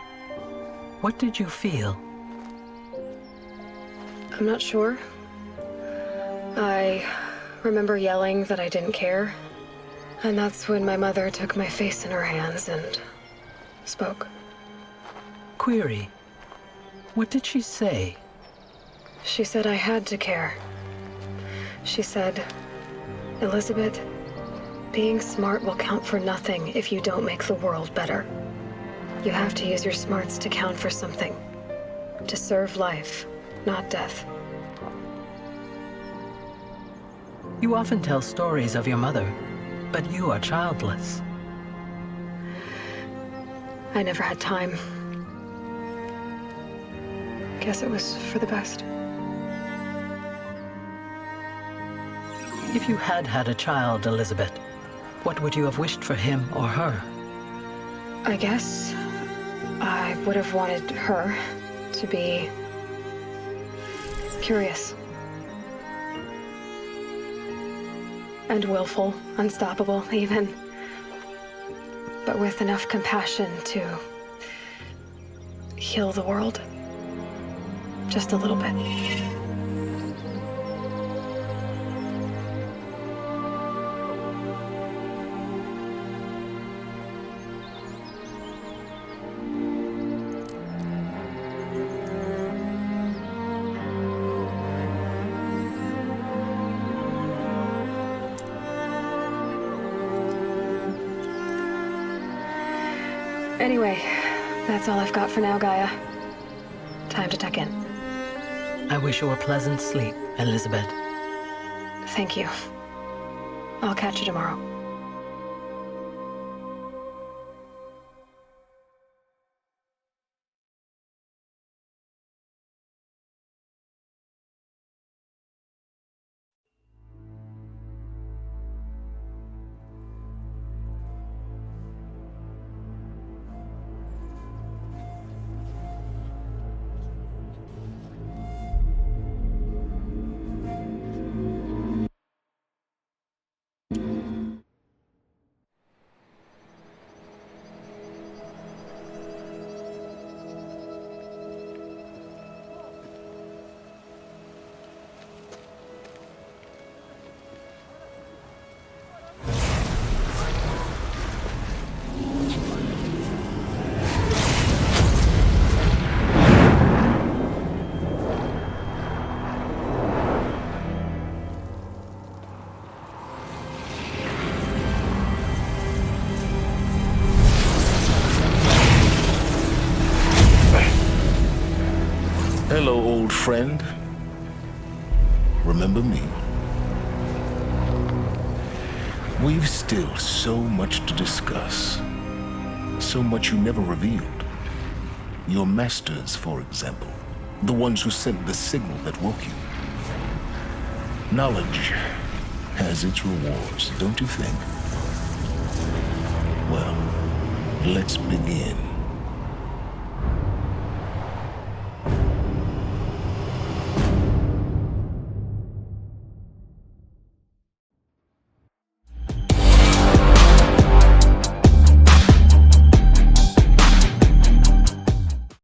What did you feel? I'm not sure. I remember yelling that I didn't care, and that's when my mother took my face in her hands and spoke. Query. What did she say? She said I had to care. She said, Elizabeth, being smart will count for nothing if you don't make the world better. You have to use your smarts to count for something. To serve life, not death. You often tell stories of your mother, but you are childless. I never had time. Guess it was for the best. If you had had a child, Elizabeth, what would you have wished for him or her? I guess I would have wanted her to be curious. And willful, unstoppable, even. But with enough compassion to heal the world. Just a little bit. Anyway, that's all I've got for now, Gaia. Time to tuck in. I wish you a pleasant sleep, Elizabeth. Thank you. I'll catch you tomorrow. Hello, old friend. Remember me? We've still so much to discuss. So much you never revealed. Your masters, for example. The ones who sent the signal that woke you. Knowledge has its rewards, don't you think? Well, let's begin.